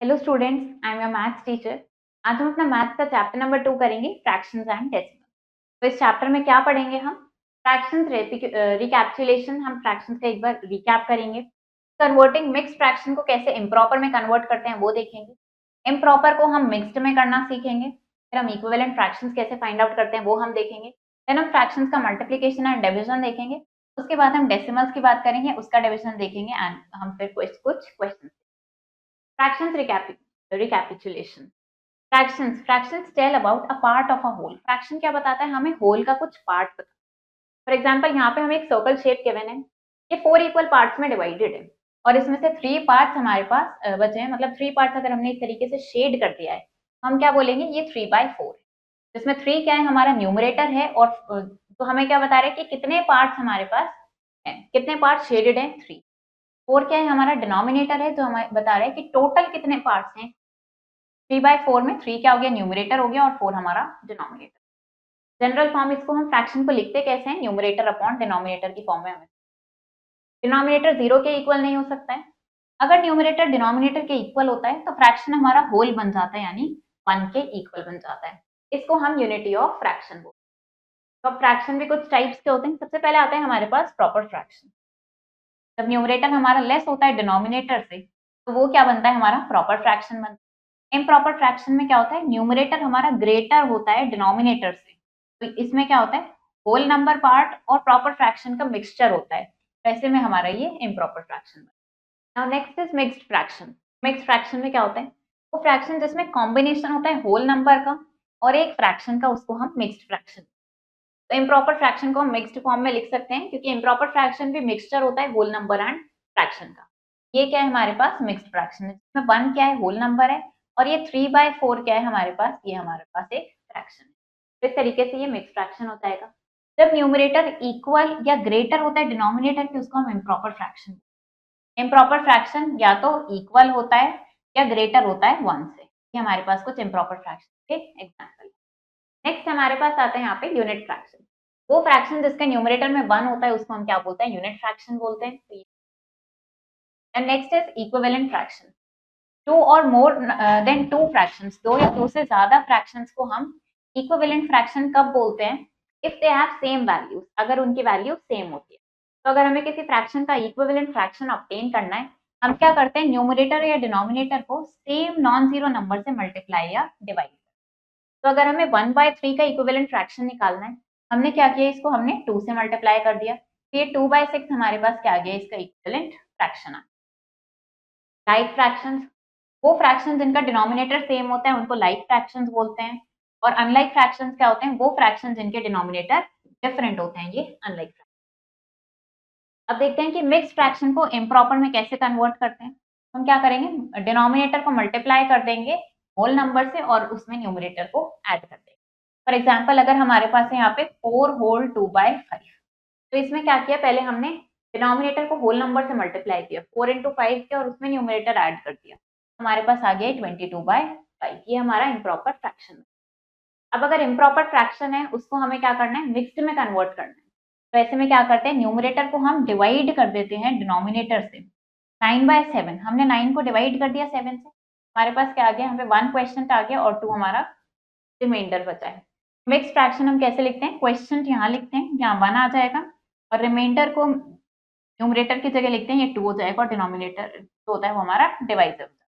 Hello students, I am your maths teacher. आज हम अपना मैथ्स का चैप्टर नंबर 2 करेंगे, फ्रैक्शंस एंड डेसिमल। तो इस चैप्टर में क्या पढ़ेंगे हम? फ्रैक्शंस रिकैप्चुलेशन, हम फ्रैक्शंस का एक बार रिकैप करेंगे। कन्वर्टिंग मिक्स्ड फ्रैक्शन को कैसे इम्प्रॉपर में कन्वर्ट करते हैं वो देखेंगे। इम्प्रॉपर को हम मिक्स्ड में करना सीखेंगे। फिर हम इक्विवेलेंट फ्रैक्शंस कैसे फाइंड आउट करते हैं वो हम देखेंगे। देन हम फ्रैक्शंस का मल्टीप्लिकेशन एंड डिवीजन देखेंगे। उसके बाद हम डेसिमल्स की बात करेंगे, उसका डिवीजन देखेंगे एंड हम फिर कुछ question. Fractions recapitulation. Fractions tell about a part of a whole. Fraction क्या बताता है? हमें whole का कुछ part बताता है। फॉर एग्जाम्पल यहाँ पे हमें एक सर्कल शेप गिवन है, ये 4 इक्वल पार्ट्स में डिवाइडेड है और इसमें से 3 पार्ट्स हमारे पास बचे हैं। मतलब 3 पार्ट्स अगर हमने इस तरीके से शेड कर दिया है, हम क्या बोलेंगे? ये 3/4 है। जिसमें 3 क्या है? हमारा न्यूमरेटर है और तो हमें क्या बता रहे हैं कि कितने पार्ट्स हमारे पास हैं, कितने पार्ट्स शेडेड हैं? 3। 4 क्या है? हमारा डिनोमिनेटर है, जो हमें बता रहा है कि टोटल कितने पार्ट्स हैं। 3/4 में 3 क्या हो गया? न्यूमरेटर हो गया और 4 हमारा डिनोमिनेटर। जनरल फॉर्म इसको हम फ्रैक्शन को लिखते कैसे हैं? न्यूमरेटर अपॉन डिनोमिनेटर की फॉर्म में। हमें डिनोमिनेटर 0 के इक्वल नहीं हो सकता है। अगर न्यूमरेटर डिनोमिनेटर के इक्वल होता है तो फ्रैक्शन हमारा होल बन जाता है, यानी 1 के इक्वल बन जाता है। इसको हम यूनिटी ऑफ फ्रैक्शन बोलते हैं। तो फ्रैक्शन भी कुछ टाइप्स के होते हैं। सबसे पहले आता है हमारे पास प्रॉपर फ्रैक्शन। जब न्यूमरेटर हमारा लेस होता है डिनोमिनेटर से, तो वो क्या बनता है? हमारा प्रॉपर फ्रैक्शन बनता है। इम्प्रॉपर फ्रैक्शन में क्या होता है? न्यूमरेटर हमारा ग्रेटर होता है डिनोमिनेटर से, तो इसमें क्या होता है? होल नंबर पार्ट और प्रॉपर फ्रैक्शन का मिक्सचर होता है। ऐसे में हमारा ये इम्प्रॉपर फ्रैक्शन बनता है। Now next is mixed fraction. Mixed fraction में क्या होता है? वो फ्रैक्शन जिसमें कॉम्बिनेशन होता है होल नंबर का और एक फ्रैक्शन का, उसको हम मिक्स्ड फ्रैक्शन। तो इम्प्रॉपर फ्रैक्शन को हम मिक्स्ड फॉर्म में लिख सकते हैं, क्योंकि इम्प्रॉपर फ्रैक्शन भी मिक्सचर होता है होल नंबर एंड फ्रैक्शन का। ये क्या है? हमारे पास मिक्स्ड फ्रैक्शन है, जिसमें 1 क्या है? होल नंबर है और ये 3/4 क्या है हमारे पास? ये हमारे पास एक फ्रैक्शन है। इस तरीके से ये मिक्स्ड फ्रैक्शन हो जाएगा। जब न्यूमरेटर इक्वल या ग्रेटर होता है डिनोमिनेटर के, उसको हम इम्प्रॉपर फ्रैक्शन। इम्प्रॉपर फ्रैक्शन या तो इक्वल होता है या ग्रेटर होता है 1 से। ये हमारे पास कुछ इम्प्रॉपर फ्रैक्शन के एग्जाम्पल। नेक्स्ट हमारे पास आता है यहाँ पे यूनिट फ्रैक्शन। वो फ्रैक्शन जिसका न्यूमरेटर में 1 होता है, उसको हम क्या बोलते हैं? यूनिट फ्रैक्शन बोलते हैं। And next is equivalent fraction. 2 और मोर देन 2 फ्रैक्शंस, 2 या 2 से ज्यादा फ्रैक्शंस को हम इक्विवेलेंट फ्रैक्शन कब बोलते हैं? If they have same values, अगर उनकी वैल्यू सेम होती है। तो अगर हमें किसी फ्रैक्शन का इक्विवेलेंट फ्रैक्शन ऑब्टेन करना है, हम क्या करते हैं? न्यूमरेटर या डिनोमिनेटर को सेम नॉन जीरो नंबर से मल्टीप्लाई या डिवाइड। तो अगर हमें 1/3 का इक्विवेलेंट फ्रैक्शन निकालना है, हमने क्या किया? इसको हमने 2 से मल्टीप्लाई कर दिया, तो ये 2/6 हमारे पास क्या आ गया? इसका इक्विवेलेंट फ्रैक्शन आ। लाइक फ्रैक्शंस, वो फ्रैक्शन जिनका डिनोमिनेटर सेम होता है उनको लाइक फ्रैक्शंस बोलते हैं। और अनलाइक फ्रैक्शंस क्या होते हैं? वो फ्रैक्शन जिनके डिनोमिनेटर डिफरेंट होते हैं, ये अनलाइक फ्रैक्शन। अब देखते हैं कि मिक्स्ड फ्रैक्शन को इम्प्रॉपर में कैसे कन्वर्ट करते हैं। हम क्या करेंगे? डिनोमिनेटर को मल्टीप्लाई कर देंगे होल नंबर से और उसमें न्यूमरेटर को ऐड कर देंगे। फॉर एग्जाम्पल, अगर हमारे पास है यहाँ पे 4 होल 2/5, तो इसमें क्या किया? पहले हमने डिनोमिनेटर को होल नंबर से मल्टीप्लाई किया, 4 इंटू 5 किया और उसमें न्यूमरेटर ऐड कर दिया। हमारे पास आ गया 22/5। ये हमारा इम्प्रॉपर फ्रैक्शन है। अब अगर इम्प्रॉपर फ्रैक्शन है, उसको हमें क्या करना है? मिक्स्ड में कन्वर्ट करना है। तो ऐसे में क्या करते हैं? न्यूमरेटर को हम डिवाइड कर देते हैं डिनोमिनेटर से। 9/7, हमने 9 को डिवाइड कर दिया 7 से, हमारे पास क्या आ गया? यहाँ पे 1 क्वेश्चन आ गया और 2 हमारा रिमाइंडर बचा है। मिक्स्ड फ्रैक्शन हम कैसे लिखते हैं? क्वेश्चन यहाँ लिखते हैं, यहाँ 1 आ जाएगा और रिमाइंडर को न्यूमरेटर की जगह लिखते हैं, ये 2 हो जाएगा और डिनोमिनेटर जो होता है वो हमारा डिवाइजर होता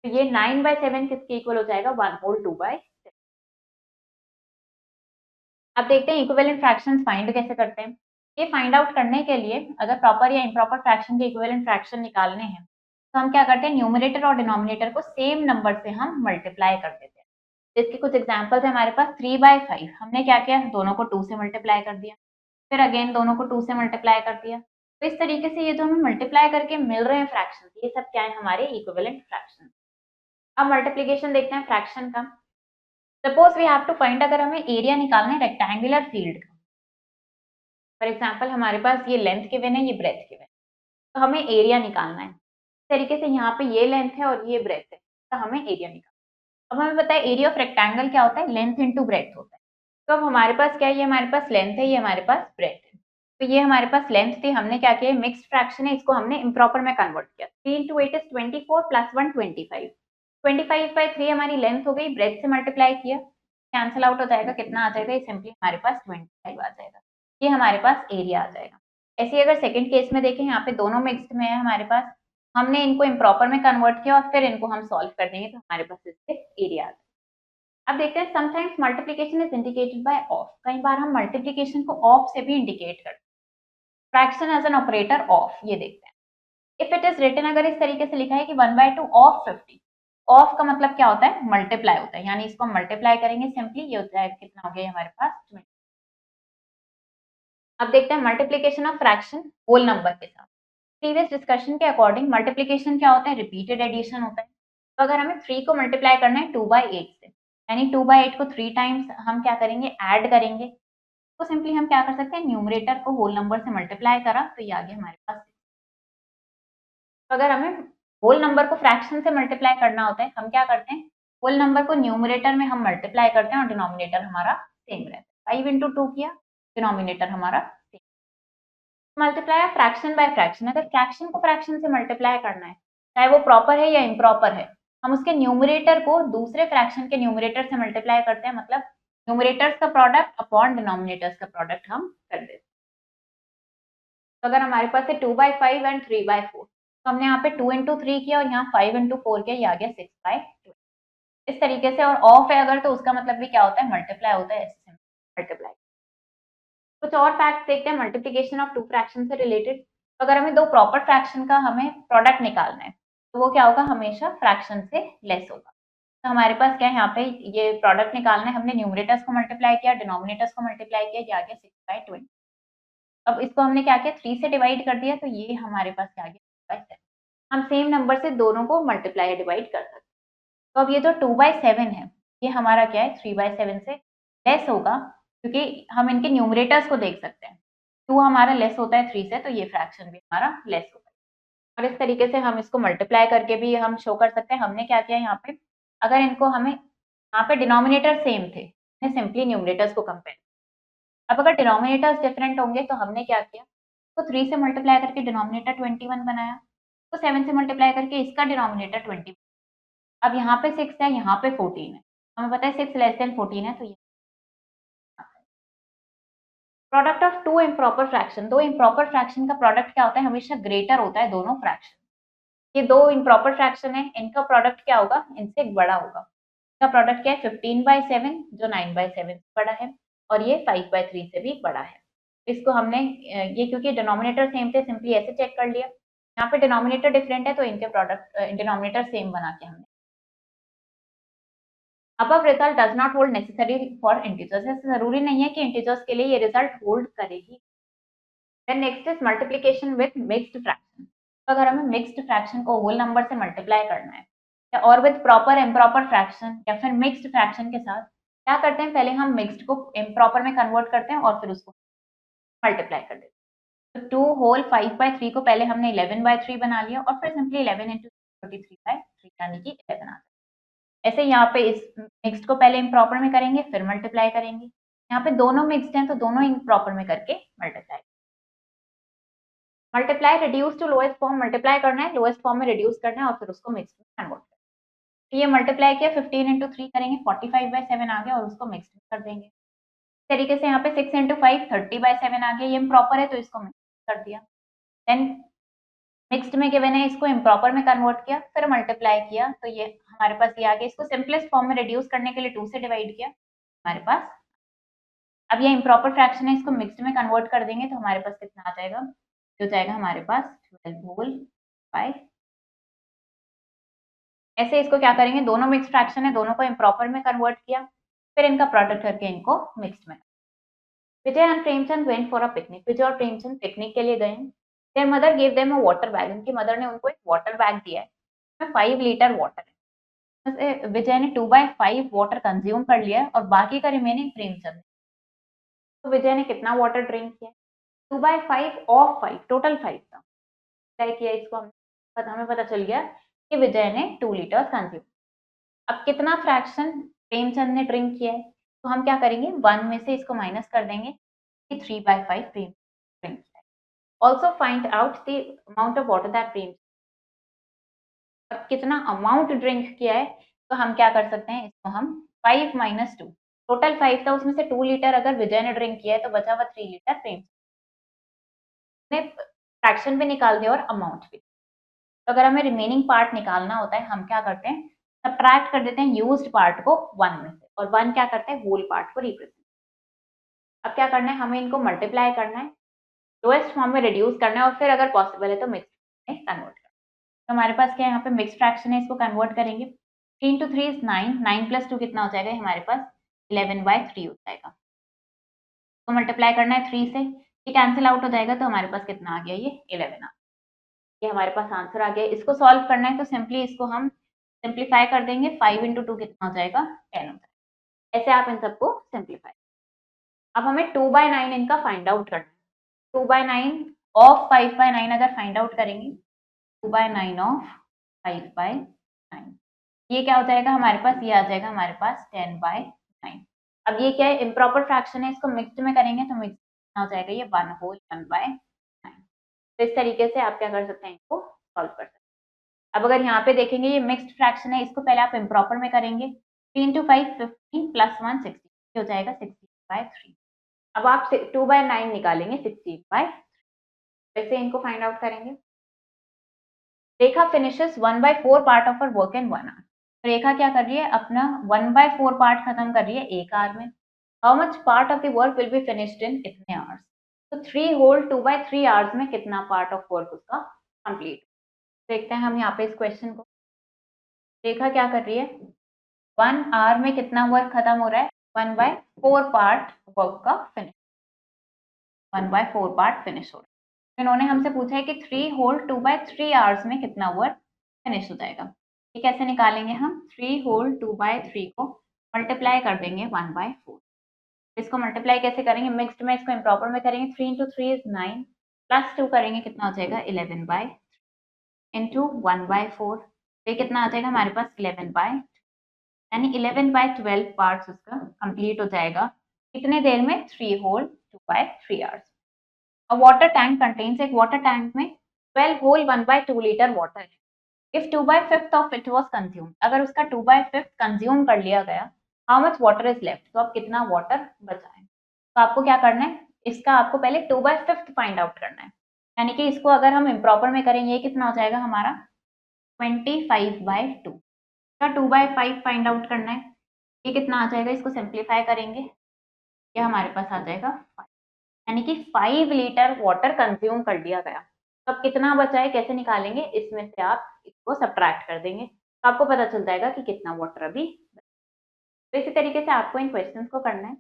है। तो ये 9/7 किसके इक्वल हो जाएगा? 1 होल 2/7। अब देखते हैं इक्विवेलेंट फ्रैक्शंस फाइंड कैसे करते हैं। ये फाइंड आउट करने के लिए अगर प्रॉपर या इम्प्रॉपर फ्रैक्शन के इक्विवेलेंट फ्रैक्शन निकालने हैं, तो हम क्या करते हैं? न्यूमरेटर और डिनोमिनेटर को सेम नंबर से हम मल्टीप्लाई कर देते हैं। इसके कुछ एग्जांपल्स है हमारे पास। 3/5 हमने क्या किया? दोनों को 2 से मल्टीप्लाई कर दिया, फिर अगेन दोनों को 2 से मल्टीप्लाई कर दिया। तो इस तरीके से ये जो हमें मल्टीप्लाई करके मिल रहे हैं फ्रैक्शन, ये सब क्या है? हमारे इक्विवेलेंट फ्रैक्शन। अब मल्टीप्लिकेशन देखते हैं फ्रैक्शन का। Suppose we have to find, अगर हमें एरिया निकालना है रेक्टेंगुलर फील्ड का। फॉर एग्जाम्पल, हमारे पास ये लेंथ गिवन है, ये ब्रेथ गिवन है, तो हमें एरिया निकालना है। इस तरीके से यहाँ पे ये लेंथ है और ये ब्रेथ है, तो हमें एरिया निकालना है। अब हमें पता है एरिया ऑफ रेक्टेंगल क्या होता है? लेंथ इंटू ब्रेथ होता है। तो अब हमारे पास क्या है? ये हमारे पास लेंथ है, ये हमारे पास ब्रेथ है। तो ये हमारे पास लेंथ थी, हमने क्या किया? मिक्स्ड फ्रैक्शन है, इसको हमने इम्प्रॉपर में कन्वर्ट किया। 3 into 8 is 24 + 1 25। 25/3 हमारी लेंथ हो गई, ब्रेथ से मल्टीप्लाई किया, कैंसल आउट हो जाएगा, कितना आ जाएगा, ये सिंपली हमारे पास 25 आ जाएगा। ये हमारे पास एरिया आ जाएगा। ऐसे ही अगर सेकंड केस में देखें, यहाँ पे दोनों मिक्स्ड में है हमारे पास, हमने इनको इम्प्रॉपर में कन्वर्ट किया और फिर इनको हम सॉल्व कर देंगे तो हमारे पास इससे एरिया आ जाएगा। अब देखते हैं sometimes multiplication is indicated by of. कई बार हम मल्टीप्लिकेशन को ऑफ से भी इंडिकेट करते हैं। Fraction as an operator of, ये देखते हैं। इफ इट इज रिटन, अगर इस तरीके से लिखा है कि 1/2 ऑफ 50, ऑफ का मतलब क्या होता है, मल्टीप्लाई होता है, यानी इसको हम मल्टीप्लाई करेंगे सिंपली, ये होता है कितना हो गया हमारे पास 20। अब देखते हैं multiplication of fraction whole number के साथ। प्रीवियस डिस्कशन के अकॉर्डिंग मल्टीप्लिकेशन क्या होता है, रिपीटेड एडिशन होता है। तो अगर हमें 3 को मल्टीप्लाई करना है 2/8 से, यानी 2/8 को 3 टाइम्स हम क्या करेंगे, ऐड करेंगे, तो सिंपली हम क्या कर सकते हैं, न्यूमरेटर को होल नंबर से मल्टीप्लाई करा तो ये आ गया हमारे पास। तो अगर हमें होल नंबर को फ्रैक्शन से मल्टीप्लाई करना होता है, हम क्या करते हैं, होल नंबर को न्यूमरेटर में हम मल्टीप्लाई करते हैं और डिनोमिनेटर हमारा सेम रहता है। 5 × 2 किया, डिनोमिनेटर हमारा same. Multiply fraction by fraction, अगर फ्रैक्शन को फ्रैक्शन से मल्टीप्लाई करना है, चाहे वो प्रॉपर है या इम्प्रॉपर है, हम उसके न्यूमरेटर को दूसरे फ्रैक्शन के न्यूमरेटर से मल्टीप्लाई करते हैं, मतलब न्यूमरेटर्स का प्रोडक्ट अपॉन डिनोमिनेटर्स का प्रोडक्ट हम कर देते हैं। तो अगर हमारे पास है 2/5 एंड 3/4, तो हमने यहाँ पे 2 × 3 किया और यहाँ 5 × 4 किया, ये आ गया 6/2। इस तरीके से, और ऑफ है अगर तो उसका मतलब भी क्या होता है, मल्टीप्लाई होता है, ऐसे मल्टीप्लाई। कुछ और फैक्ट देखते हैं मल्टीप्लिकेशन ऑफ टू फ्रैक्शन से रिलेटेड। तो अगर हमें दो प्रॉपर फ्रैक्शन का हमें प्रोडक्ट निकालना है, तो वो क्या होगा, हमेशा फ्रैक्शन से लेस होगा। तो हमारे पास क्या है, यहाँ पे ये प्रोडक्ट निकालना है, हमने न्यूमरेटर्स को मल्टीप्लाई किया, डिनोमिनेटर्स को मल्टीप्लाई किया, ये आ गया 6/20। अब इसको हमने क्या किया, 3 से डिवाइड कर दिया, तो ये हमारे पास क्या आ गया 2/7। हम सेम नंबर से दोनों को मल्टीप्लाई या डिवाइड कर सकते हैं। तो अब ये जो 2/7 है, ये हमारा क्या है, 3/7 से लेस होगा, क्योंकि हम इनके न्यूमरेटर्स को देख सकते हैं। 2 हमारा लेस होता है 3 से, तो ये फ्रैक्शन भी हमारा लेस होगा। और इस तरीके से हम इसको मल्टीप्लाई करके भी हम शो कर सकते हैं। हमने क्या किया यहाँ पे, अगर इनको हमें यहाँ पे डिनोमिनेटर सेम थे, हमने सिंपली न्यूमरेटर्स को कंपेयर। अब अगर डिनोमिनेटर्स डिफरेंट होंगे तो हमने क्या किया, तो 3 से मल्टीप्लाई करके डिनोमिनेटर 21 बनाया, तो 7 से मल्टीप्लाई करके इसका डिनोमिनेटर 20। अब यहाँ पे 6 है, यहाँ पे 14 है, हमें पता है 6 लेस देन 14 है, तो ये product of two improper fraction. दो इम्प्रॉपर फ्रैक्शन का प्रोडक्ट क्या होता है, हमेशा ग्रेटर होता है दोनों फ्रैक्शन। ये दो इम्प्रॉपर फ्रैक्शन है, इनका प्रोडक्ट क्या होगा, इनसे बड़ा होगा। इसका प्रोडक्ट क्या है, 15/7 जो 9/7 से बड़ा है, और ये 5/3 से भी बड़ा है। इसको हमने ये क्योंकि डिनोमिनेटर सेम थे, सिंपली ऐसे चेक कर लिया। यहाँ पे डिनोमिनेटर डिफरेंट है, तो इनके प्रोडक्ट डिनोमिनेटर सेम बना के हमने। Above result does not hold necessary for integers, ऐसा जरूरी नहीं है कि इंटीजर्स के लिए ये रिजल्ट होल्ड करेगी। Then next is multiplication with mixed fraction. तो अगर हमें मिक्स्ड फ्रैक्शन को होल नंबर से मल्टीप्लाई करना है, या और विद प्रॉपर इम्प्रॉपर फ्रैक्शन या फिर मिक्स्ड फ्रैक्शन के साथ, क्या करते हैं, पहले हम मिक्स्ड को इम्प्रॉपर में कन्वर्ट करते हैं और फिर उसको मल्टीप्लाई कर देते हैं। तो 2 होल 5/3 को पहले हमने 11/3 बना लिया और फिर सिंपली 11 × 33/3 यानी कि 11 आ गया। ऐसे यहाँ पे इस मिक्स्ड को पहले इम्प्रॉपर में करेंगे, फिर मल्टीप्लाई करेंगे। यहाँ पे दोनों मिक्स्ड हैं, तो दोनों इम्प्रॉपर में करके multiply. Multiply reduce to lowest form, multiply करना है, लोएस्ट फॉर्म में रिड्यूस करना है और फिर उसको मिक्स में कन्वर्ट करना है। तो ये मल्टीप्लाई किया, 15 × 3 करेंगे, 45/7 आ गया और उसको मिक्स में कर देंगे। इस तरीके से यहाँ पे 6 × 5 30/7 आ गया, ये इम्प्रॉपर है तो इसको मिक्स कर दिया। देन मिक्स्ड में गिवन है, इसको इम्प्रॉपर में कन्वर्ट किया, फिर मल्टीप्लाई किया, तो ये हमारे पास ये आ गया। इसको सिंपलेस्ट फॉर्म में रिड्यूस करने के लिए 2 से डिवाइड किया, हमारे पास। अब ये इम्प्रॉपर फ्रैक्शन है, इसको मिक्स्ड में कन्वर्ट कर देंगे तो हमारे पास कितना आ जाएगा, जो जाएगा हमारे पास 12 होल बाय। ऐसे इसको क्या करेंगे, दोनों मिक्स्ड फ्रैक्शन है, दोनों को इम्प्रॉपर में कन्वर्ट किया, फिर इनका प्रोडक्ट करके इनको मिक्स्ड में। Vijay and Premchand went for a picnic. Vijay और प्रेमचंद पिकनिक के लिए गए। Their mother give them a water bag. उनकी मदर ने उनको एक वाटर बैग दिया है, उसमें 5 लीटर वाटर है। विजय ने 2/5 वाटर कंज्यूम कर लिया है और बाकी का रिमेनिंग प्रेमचंद। तो विजय ने कितना वाटर ड्रिंक किया, 2/5 ऑफ 5, टोटल 5 था। तय किया इसको हमें पता चल गया कि विजय ने 2 लीटर कंज्यूम। अब कितना फ्रैक्शन प्रेमचंद ने ड्रिंक किया है, तो हम क्या करेंगे, 1 में से इसको माइनस कर देंगे कि 3/5 प्रेम ड्रिंक किया है। Also find out the amount of water that Prem और कितना अमाउंट ड्रिंक किया है, तो हम क्या कर सकते हैं, इसको हम 5 माइनस 2, टोटल 5 था, उसमें से 2 लीटर अगर विजय ने ड्रिंक किया है तो बचा हुआ 3 लीटर प्रेम ने फ्रैक्शन भी निकाल दिया और अमाउंट भी। तो अगर हमें रिमेनिंग पार्ट निकालना होता है, हम क्या करते हैं, सब्ट्रैक्ट कर देते हैं यूज्ड पार्ट को 1 में से, और 1 क्या करते हैं, होल पार्ट को रिप्रेजेंट। अब क्या करना है, हमें इनको मल्टीप्लाई करना है, लोएस्ट फॉर्म में रिड्यूस करना है, और फिर अगर पॉसिबल है तो मिक्स में कन्वर्ट करना है। तो हमारे पास क्या है, यहाँ पे मिक्स फ्रैक्शन है, इसको कन्वर्ट करेंगे। 3 इंटू 3 इज 9, 9 प्लस 2 कितना हो जाएगा, हमारे पास 11/3 हो जाएगा। तो मल्टीप्लाई करना है 3 से, ये कैंसिल आउट हो जाएगा, तो हमारे पास कितना आ गया, ये 11 आ, ये हमारे पास आंसर आ गया। इसको सॉल्व करना है तो सिंपली इसको हम सिंप्लीफाई कर देंगे, 5 इंटू 2 कितना हो जाएगा, 10 हो जाएगा। ऐसे आप इन सबको सिंप्लीफाई। अब हमें 2/9 इनका फाइंड आउट करना है। 2/9 ऑफ 5/9 अगर फाइंड आउट करेंगे, 2/9 ऑफ 5/9, ये क्या हो जाएगा हमारे पास, ये आ जाएगा हमारे पास 10/9। अब ये क्या है, इम्प्रॉपर फ्रैक्शन है, इसको मिक्स्ड में करेंगे तो मिक्स हो जाएगा ये 1/9। तो इस तरीके से आप क्या कर सकते हैं, इसको सॉल्व कर सकते हैं। अब अगर यहाँ पे देखेंगे, ये मिक्स्ड फ्रैक्शन है, इसको पहले आप इम्प्रॉपर में करेंगे, 3 इंटू 5 15 प्लस 1 60 हो जाएगा 16/3। अब आप 2/9 निकालेंगे 16/3, वैसे इनको फाइंड आउट करेंगे। Rekha finishes 1/4 part of her work in 1 hour. Rekha क्या कर रही है, अपना 1/4 पार्ट खत्म कर रही है 1 आवर में। How much part of the work will be finished इन इतने आवर्स। तो 3 होल 2/3 आवर्स में कितना पार्ट ऑफ वर्क उसका कंप्लीट। देखते हैं हम यहाँ पे इस क्वेश्चन को। रेखा क्या कर रही है, 1 आवर में कितना वर्क खत्म हो रहा है, 1/4 पार्ट वर्क का फिनिश, 1/4 पार्ट फिनिश हो रहा है। तो इन्होंने हमसे पूछा है कि 3 होल 2/3 आवर्स में कितना वर्क फिनिश हो जाएगा। ये कैसे निकालेंगे हम, 3 होल 2/3 को मल्टीप्लाई कर देंगे 1/4। इसको मल्टीप्लाई कैसे करेंगे, मिक्स्ड में, इसको इम्प्रॉपर में करेंगे, 3 इंटू 3 इज 9, प्लस 2 करेंगे कितना हो जाएगा 11/, इंटू 1/4, ये कितना आ जाएगा हमारे पास 11/, यानी 11/12 पार्ट्स उसका कंप्लीट हो जाएगा कितने देर में, 3 whole 2/3 hours. A water tank contains, एक water tank में 12 whole 1/2 लीटर वाटर है। If 2/5 of it was consumed, अगर उसका 2/5 कंज्यूम कर लिया गया, how much water is left, तो अब कितना वाटर बचा है। तो आपको क्या करना है, इसका आपको पहले 2/5 फाइंड आउट करना है, यानी कि इसको अगर हम इम्प्रॉपर में करेंगे, ये कितना हो जाएगा हमारा 25/2 का 2/5 फाइंड आउट करना है, ये कितना आ जाएगा, इसको सिंप्लीफाई करेंगे, ये हमारे पास आ जाएगा 5, यानी कि 5 लीटर वाटर कंज्यूम कर लिया गया। तो अब कितना बचा है कैसे निकालेंगे, इसमें से आप इसको सब्ट्रैक्ट कर देंगे, तो आपको पता चल जाएगा कि कितना वाटर अभी। तो इसी तरीके से आपको इन क्वेश्चंस को करना है।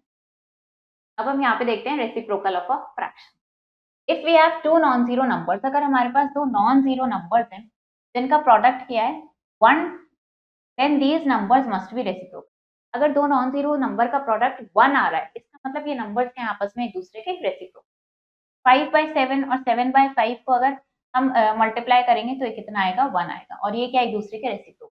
अब हम यहाँ पे देखते हैं reciprocal of a fraction. If we have two non zero numbers, अगर हमारे पास दो नॉन जीरो नंबर्स हैं जिनका प्रोडक्ट क्या है 1, then these numbers must be reciprocal. अगर दो नॉन जीरो नंबर का प्रोडक्ट 1 आ रहा है, इसका मतलब ये नंबर्स के आपस में एक दूसरे के रेसिप्रोकल। 5/7 और 7/5 को अगर हम मल्टीप्लाई करेंगे तो ये कितना आएगा, 1 आएगा, और ये क्या एक दूसरे के रेसिप्रोकल।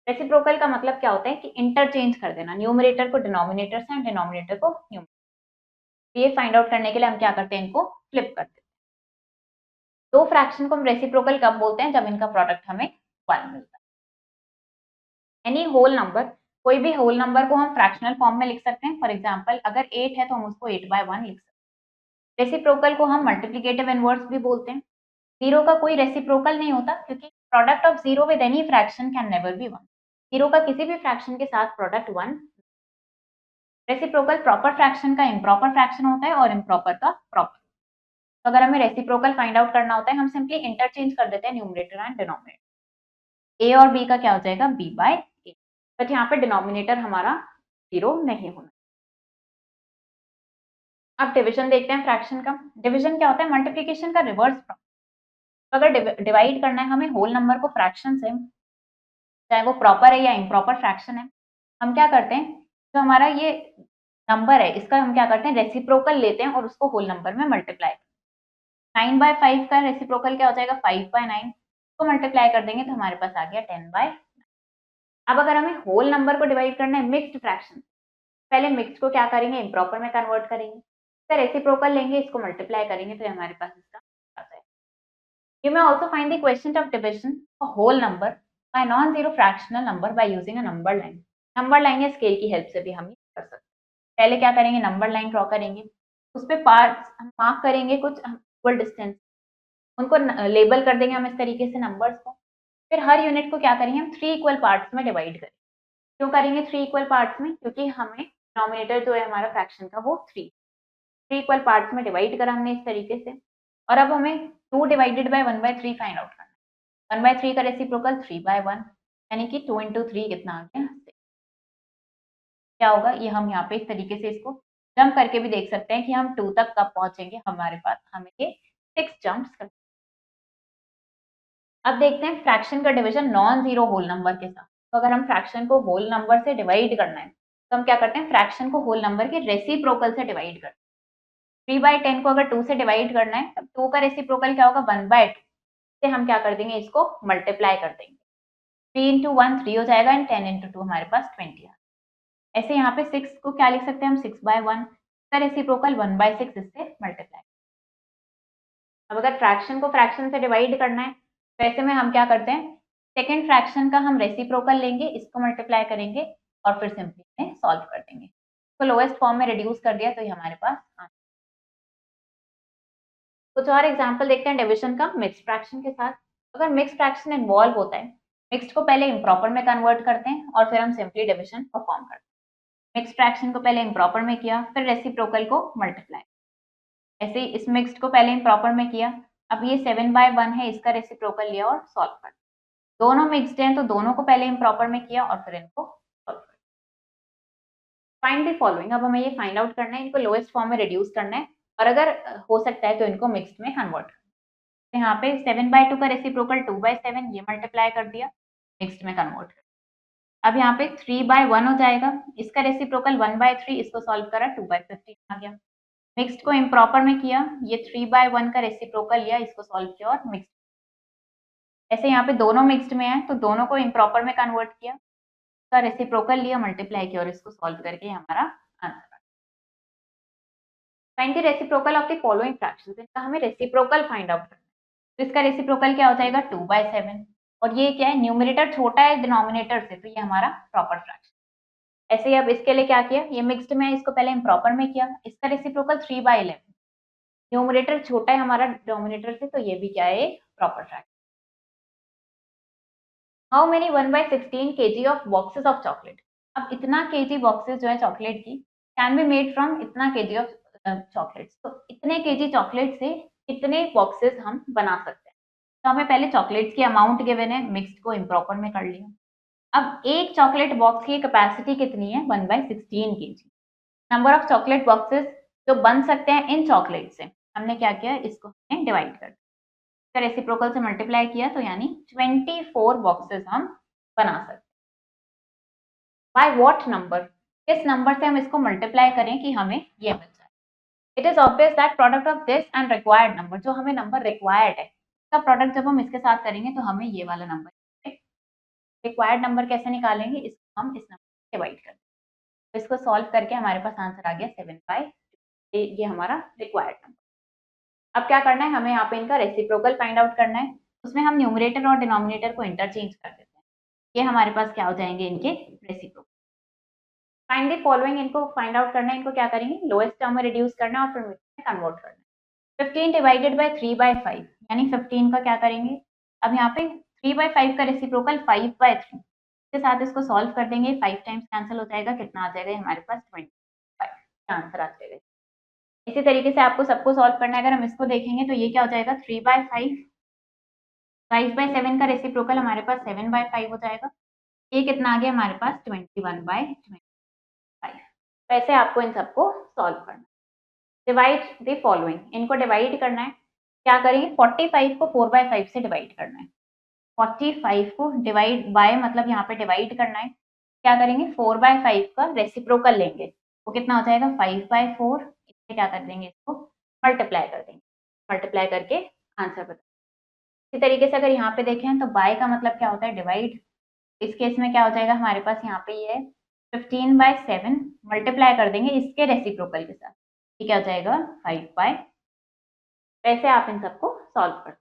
रेसिप्रोकल का मतलब क्या होता है कि इंटरचेंज कर देना, न्यूमरेटर को डिनोमिनेटर से, डिनोमिनेटर को न्यूमरेटर। ये फाइंड आउट करने के लिए हम क्या करते हैं, इनको फ्लिप करते हैं। दो फ्रैक्शन को हम रेसिप्रोकल कब बोलते हैं, जब इनका प्रोडक्ट हमें 1 मिलता है। एनी होल नंबर, कोई भी होल नंबर को हम फ्रैक्शनल फॉर्म में लिख सकते हैं। फॉर एग्जांपल अगर 8 है तो हम उसको 8/1 लिख सकते हैं। रेसिप्रोकल को हम मल्टीप्लिकेटिव इनवर्स भी बोलते हैं। जीरो का कोई रेसिप्रोकल नहीं होता, क्योंकि product of zero with any fraction can never be 1। Zero का किसी भी फ्रैक्शन के साथ प्रोडक्ट 1। रेसिप्रोकल प्रॉपर फ्रैक्शन का इम्प्रॉपर फ्रैक्शन होता है और इम्प्रॉपर का प्रॉपर। तो अगर हमें रेसिप्रोकल फाइंड आउट करना होता है, हम सिंपली इंटरचेंज कर देते हैं न्यूमरेटर एंड डिनोमिनेटर। ए और बी का क्या हो जाएगा, b/a, बट यहाँ पे डिनोमिनेटर हमारा जीरो नहीं होना। अब डिवीजन देखते हैं फ्रैक्शन का। डिवीजन क्या होता है, मल्टीप्लिकेशन का रिवर्स। तो अगर डिवाइड करना है हमें होल नंबर को फ्रैक्शन से, चाहे वो प्रॉपर है या इम्प्रॉपर फ्रैक्शन है, हम क्या करते हैं, जो हमारा ये नंबर है इसका हम क्या करते हैं, रेसिप्रोकल लेते हैं और उसको होल नंबर में मल्टीप्लाई। 9/5 का रेसिप्रोकल क्या हो जाएगा, 5/9 को मल्टीप्लाई कर देंगे तो हमारे पास आ गया 10/9। अब अगर हमें होल नंबर को डिवाइड करना है मिक्स्ड फ्रैक्शन, पहले मिक्स्ड को क्या करेंगे, इम्प्रॉपर में कन्वर्ट करेंगे, इसका रेसिप्रोकल लेंगे, इसको मल्टीप्लाई करेंगे तो हमारे पास इसका आ जाएगा। You may also find the quotient of division a whole number a non-zero fractional number by using a number line. Number line या स्केल की हेल्प से भी हम ये कर सकते हैं। पहले क्या करेंगे, नंबर लाइन ड्रॉ करेंगे, उस पे पार्ट्स हम मार्क करेंगे कुछ इक्वल डिस्टेंस, उनको लेबल कर देंगे हम इस तरीके से नंबर्स को। फिर हर यूनिट को क्या करेंगे हम 3 इक्वल पार्ट्स में डिवाइड करेंगे। क्यों करेंगे 3 इक्वल पार्ट्स में? क्योंकि हमें डिनोमिनेटर जो है हमारा फ्रैक्शन का वो 3 इक्वल पार्ट्स में डिवाइड करा हमने इस तरीके से। और अब हमें 2 डिवाइडेड बाय 1/3 फाइंड आउट करना है। 1/3 का रेसिप्रोकल 3/1, यानी कि 2 into 3 कितना आ गया 6। क्या होगा, ये हम यहाँ पे इस तरीके से इसको जंप करके भी देख सकते हैं कि हम 2 तक कब पहुंचेंगे। हमारे पास हमें ये 6 जंप्स कर। अब देखते हैं फ्रैक्शन का division non zero whole number के साथ। तो अगर हम फ्रैक्शन को होल नंबर से डिवाइड करना है तो हम क्या करते हैं, फ्रैक्शन को होल नंबर के रेसिप्रोकल से डिवाइड करते हैं। 3/10 को अगर 2 से डिवाइड करना है तब 2 का रेसिप्रोकल क्या होगा 1/2 से हम क्या कर देंगे, इसको मल्टीप्लाई कर देंगे। 3 into 1 3 हो जाएगा एंड 10 into 2 हमारे पास 20 है। ऐसे यहाँ पे 6 को क्या लिख सकते हैं हम 6/1 का रेसिप्रोकल 1/6 इससे मल्टीप्लाई। अब अगर फ्रैक्शन को फ्रैक्शन से डिवाइड करना है तो ऐसे में हम क्या करते हैं, सेकेंड फ्रैक्शन का हम रेसिप्रोकल लेंगे, इसको मल्टीप्लाई करेंगे और फिर सिंपली में सॉल्व कर देंगे। तो लोएस्ट फॉर्म में रिड्यूस कर दिया तो ये हमारे पास आंसर। कुछ और एग्जांपल देखते हैं डिवीजन का मिक्स्ड फ्रैक्शन के साथ। अगर मिक्स्ड फ्रैक्शन इन्वॉल्व होता है, मिक्स्ड को पहले इम्प्रॉपर में कन्वर्ट करते हैं और फिर हम सिंपली डिवीजन परफॉर्म करते हैं। मिक्स्ड फ्रैक्शन को पहले इम्प्रॉपर में किया, फिर रेसिप्रोकल को मल्टीप्लाई। ऐसे ही इस मिक्स्ड को पहले इम्प्रॉपर में किया, अब ये 7/1 है, इसका रेसिप्रोकल लिया और सॉल्व कर। दोनों मिक्स्ड हैं तो दोनों को पहले इम्प्रॉपर में किया और फिर इनको सॉल्व कर। Find the following. अब हमें ये फाइंड आउट करना है, इनको लोएस्ट फॉर्म में रिड्यूस करना है और अगर हो सकता है तो इनको मिक्स्ड में कन्वर्ट करना है। तो यहाँ पे 7/2 का रेसिप्रोकल 2/7, ये मल्टीप्लाई कर दिया, मिक्स्ड में कन्वर्ट कर। अब यहाँ पे 3/1 हो जाएगा, इसका रेसिप्रोकल 1/3, इसको सॉल्व करा 2/15 आ गया। मिक्स्ड को इम्प्रॉपर में किया, ये 3/1 का रेसिप्रोकल लिया, इसको सॉल्व किया और मिक्स्ड। ऐसे यहाँ पे दोनों मिक्स्ड में है तो दोनों को इम्प्रॉपर में कन्वर्ट किया, इसका रेसिप्रोकल लिया, मल्टीप्लाई किया और इसको सॉल्व करके हमारा answer. Find the reciprocal of the following fractions. इनका हमें रेसिप्रोकल फाइंड आउट करना है। तो इसका रेसिप्रोकल क्या हो जाएगा 2/7 और ये क्या है, न्यूमरेटर छोटा है डिनोमिनेटर से, तो ये हमारा प्रॉपर फ्रैक्शन। ऐसे ही अब इसके लिए क्या किया, ये मिक्स्ड में है, इसको पहले इम्प्रॉपर में किया, इसका रेसिप्रोकल 3/11, न्यूमरेटर छोटा है हमारा डिनोमिनेटर से, तो ये भी क्या है proper fraction. How many 1/16 kg of boxes of chocolate. अब इतना केजी बॉक्सेस जो है चॉकलेट की कैन बी मेड फ्रॉम इतना केजी ऑफ चॉकलेट्स। तो इतने केजी चॉकलेट से कितने बॉक्सेस हम बना सकते हैं। तो हमें पहले चॉकलेट्स की अमाउंट गिवन है, मिक्स्ड को इम्प्रॉपर में कर लिया। अब एक चॉकलेट बॉक्स की कैपेसिटी कितनी है 1/16 kg। Number of chocolate boxes जो बन सकते हैं इन चॉकलेट से, हमने क्या किया, इसको हमने डिवाइड कर दिया, रेसिप्रोकल से मल्टीप्लाई किया, तो यानी 24 बॉक्सेस हम बना सकते हैं। बाय व्हाट नंबर, किस नंबर से हम इसको मल्टीप्लाई करें कि हमें ये मिल जाए। It is obvious that product of this and required number, जो हमें नंबर रिक्वायर्ड है इसका प्रोडक्ट जब हम इसके साथ करेंगे तो हमें ये वाला नंबर। रिक्वायर्ड नंबर कैसे निकालेंगे, इसको हम इस नंबर से डिवाइड कर देंगे, तो इसको सॉल्व करके हमारे पास आंसर आ गया 7/2। ये हमारा रिक्वायर्ड नंबर। अब क्या करना है, हमें यहाँ पे इनका रेसिप्रोकल फाइंड आउट करना है। उसमें हम न्यूमरेटर और डिनोमिनेटर को इंटरचेंज कर देते हैं, ये हमारे पास क्या हो जाएंगे इनके रेसिप्रोकल। फाइंड द फॉलोइंग, इनको फाइंड आउट करना है, इनको क्या करेंगे लोएस्ट टर्म में रिड्यूस करना है और फिर में कन्वर्ट करना है। 15 डिवाइडेड बाय 3/5 यानी 15 का क्या करेंगे, अब यहाँ पे 3/5 का रेसिप्रोकल 5/3 के साथ इसको सॉल्व कर देंगे, 5 टाइम्स कैंसिल हो जाएगा, कितना आ जाएगा हमारे पास 25 आंसर आ जाएगा। इसी तरीके से आपको सबको सॉल्व करना है। अगर हम इसको देखेंगे तो ये क्या हो जाएगा 3/5, 5/7 का रेसिप्रोकल हमारे पास 7/5 हो जाएगा, ये कितना आ गया हमारे पास 21/25। वैसे आपको इन सबको सॉल्व करना है। डिवाइड द फॉलोइंग, इनको डिवाइड करना है, क्या करेंगे 45 को 4/5 से डिवाइड करना है। 45 को डिवाइड बाय मतलब यहाँ पे डिवाइड करना है, क्या करेंगे 4/5 का रेसिप्रोकल लेंगे, वो कितना हो जाएगा 5/4, इससे क्या कर देंगे इसको मल्टीप्लाई कर देंगे, मल्टीप्लाई करके आंसर बता। इसी तरीके से अगर यहाँ पे देखें तो बाय का मतलब क्या होता है डिवाइड। इस केस में क्या हो जाएगा हमारे पास यहाँ पे ये है 15/7 मल्टीप्लाई कर देंगे इसके रेसिप्रोकल के साथ, ये क्या हो जाएगा 5/। वैसे आप इन सबको सॉल्व कर सकते हैं।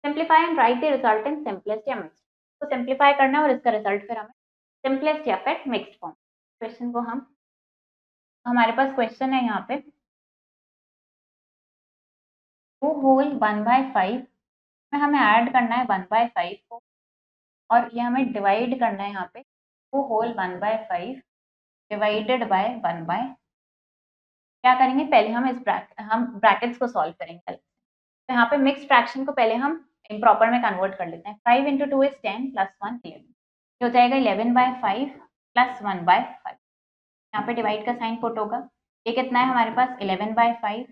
Simplify and right the result in simplest या मिक्स्ड। तो सिंप्लीफाई करना है और इसका रिजल्ट फिर हमें सिंपलेस्ट या फिर मिक्स्ड फॉर्म। क्वेश्चन को हम हमारे पास क्वेश्चन है यहाँ पे 2 होल 1/5 में हमें ऐड करना है 1/5 को और ये हमें डिवाइड करना है यहाँ पे 2 होल 1/5 डिवाइडेड बाय 1 बाय क्या करेंगे पहले हम हम ब्रैकेट्स को सॉल्व करेंगे। तो यहाँ पे मिक्स फ्रैक्शन को पहले हम इम्प्रॉपर में कन्वर्ट कर लेते हैं। 5 इंटू 2 इज 10 प्लस 1 11 ये हो जाएगा 11/5 प्लस 1/5। यहाँ पे डिवाइड का साइन पुट होगा। ये कितना है हमारे पास 11/5।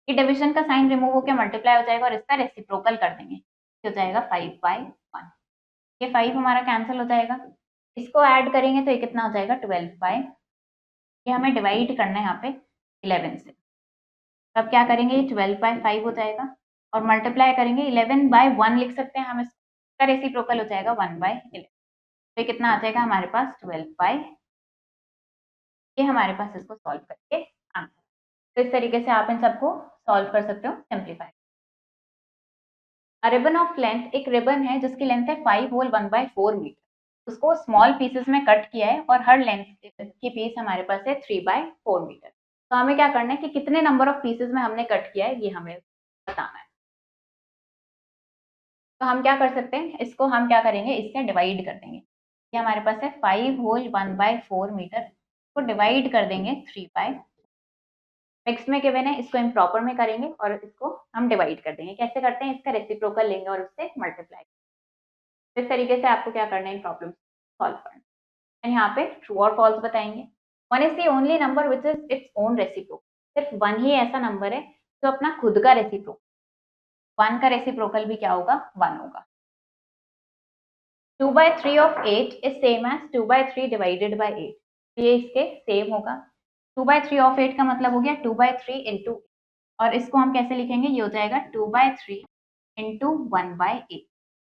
ये डिवीजन का साइन रिमूव होकर मल्टीप्लाई हो जाएगा और इसका रेसिप्रोकल कर देंगे। ये हो जाएगा 5/1। ये 5 हमारा कैंसिल हो जाएगा। इसको ऐड करेंगे तो ये कितना हो जाएगा 12/। ये हमें डिवाइड करना है यहाँ पे 11 से। तब क्या करेंगे ये 12/5 हो जाएगा और मल्टीप्लाई करेंगे 11/1 लिख सकते हैं हम इसका रेसिप्रोकल हो जाएगा 1/11। तो ये कितना आ जाएगा हमारे पास 12/। ये हमारे पास इसको सॉल्व करके आंसर। तो इस तरीके से आप इन सबको सॉल्व कर सकते हो सिंप्लीफाई। रिबन ऑफ लेंथ एक रिबन है जिसकी लेंथ है 5 होल 1/4 मीटर। उसको स्मॉल पीसेस में कट किया है और हर लेंथ की पीस हमारे पास है 3/4 मीटर। तो हमें क्या करना है कि कितने नंबर ऑफ पीसेस में हमने कट किया है ये हमें बताना है। तो हम क्या कर सकते हैं इसको हम क्या करेंगे इससे डिवाइड कर देंगे। ये हमारे पास है 5 होल 1/4 मीटर को डिवाइड कर देंगे 3/। मिक्स में गिवन है इसको इम्प्रॉपर में करेंगे और इसको हम डिवाइड कर देंगे। कैसे करते हैं इसका रेसिप्रोकल लेंगे और उससे मल्टीप्लाई। इस तरीके से आपको क्या करना है इन प्रॉब्लम सॉल्व करना है। यहाँ पे ट्रू और फॉल्स बताएंगे। 1 is the only number which is its own reciprocal. सिर्फ 1 ही ऐसा नंबर है जो अपना खुद का रेसिप्रोकल। 1 का रेसिप्रोकल भी क्या होगा 1 होगा। 2/3 of 8 is same as 2/3 divided by 8। ये इसके सेम होगा। 2/3 of 8 का मतलब हो गया 2/3 into 8 और इसको हम कैसे लिखेंगे ये हो जाएगा 2/3 into 1/8।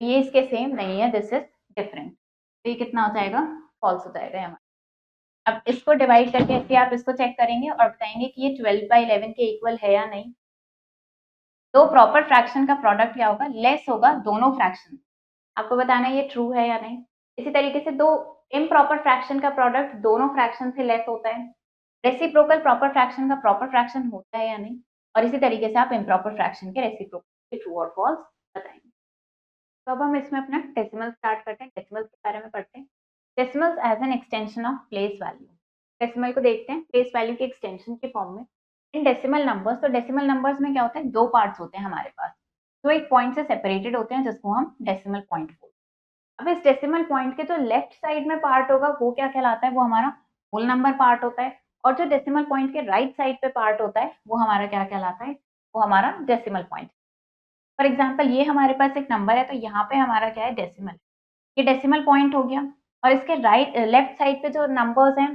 ये इसके सेम नहीं है दिस इज डिफरेंट। तो ये कितना हो जाएगा फॉल्स हो जाएगा हमारा। अब इसको डिवाइड करके ऐसे आप इसको चेक करेंगे और बताएंगे कि ये 12/11 के इक्वल है या नहीं। तो प्रॉपर फ्रैक्शन का प्रोडक्ट क्या होगा लेस होगा दोनों फ्रैक्शन। आपको बताना है ये ट्रू है या नहीं। इसी तरीके से दो इम्प्रॉपर फ्रैक्शन का प्रोडक्ट दोनों फ्रैक्शन से लेस होता है। रेसिप्रोकल प्रॉपर फ्रैक्शन का प्रॉपर फ्रैक्शन होता है या नहीं। और इसी तरीके से आप इम्प्रॉपर फ्रैक्शन के रेसिप्रोकल के ट्रू और फॉल्स बताएंगे। तो अब हम इसमें अपना डेसिमल स्टार्ट करते हैं। डेसिमल्स के बारे में पढ़ते हैं। Decimals as an extension of place value. Decimal को देखते हैं प्लेस वैल्यू के एक्सटेंशन के फॉर्म में। इन डेसिमल नंबर्स तो डेसिमल नंबर्स में क्या होता है दो पार्ट्स होते हैं हमारे पास जो एक पॉइंट से सेपरेटेड होते हैं जिसको हम डेसिमल पॉइंट बोलते हैं। अब इस डेसिमल पॉइंट के जो लेफ्ट साइड में पार्ट होगा वो क्या कहलाता है वो हमारा होल नंबर पार्ट होता है और जो डेसिमल पॉइंट के राइट साइड पे पार्ट होता है वो हमारा क्या कहलाता है वो हमारा डेसिमल पॉइंट। फॉर एग्जांपल ये हमारे पास एक नंबर है तो यहाँ पे हमारा क्या है डेसिमल। ये डेसिमल पॉइंट हो गया और इसके लेफ्ट साइड पे जो नंबर्स हैं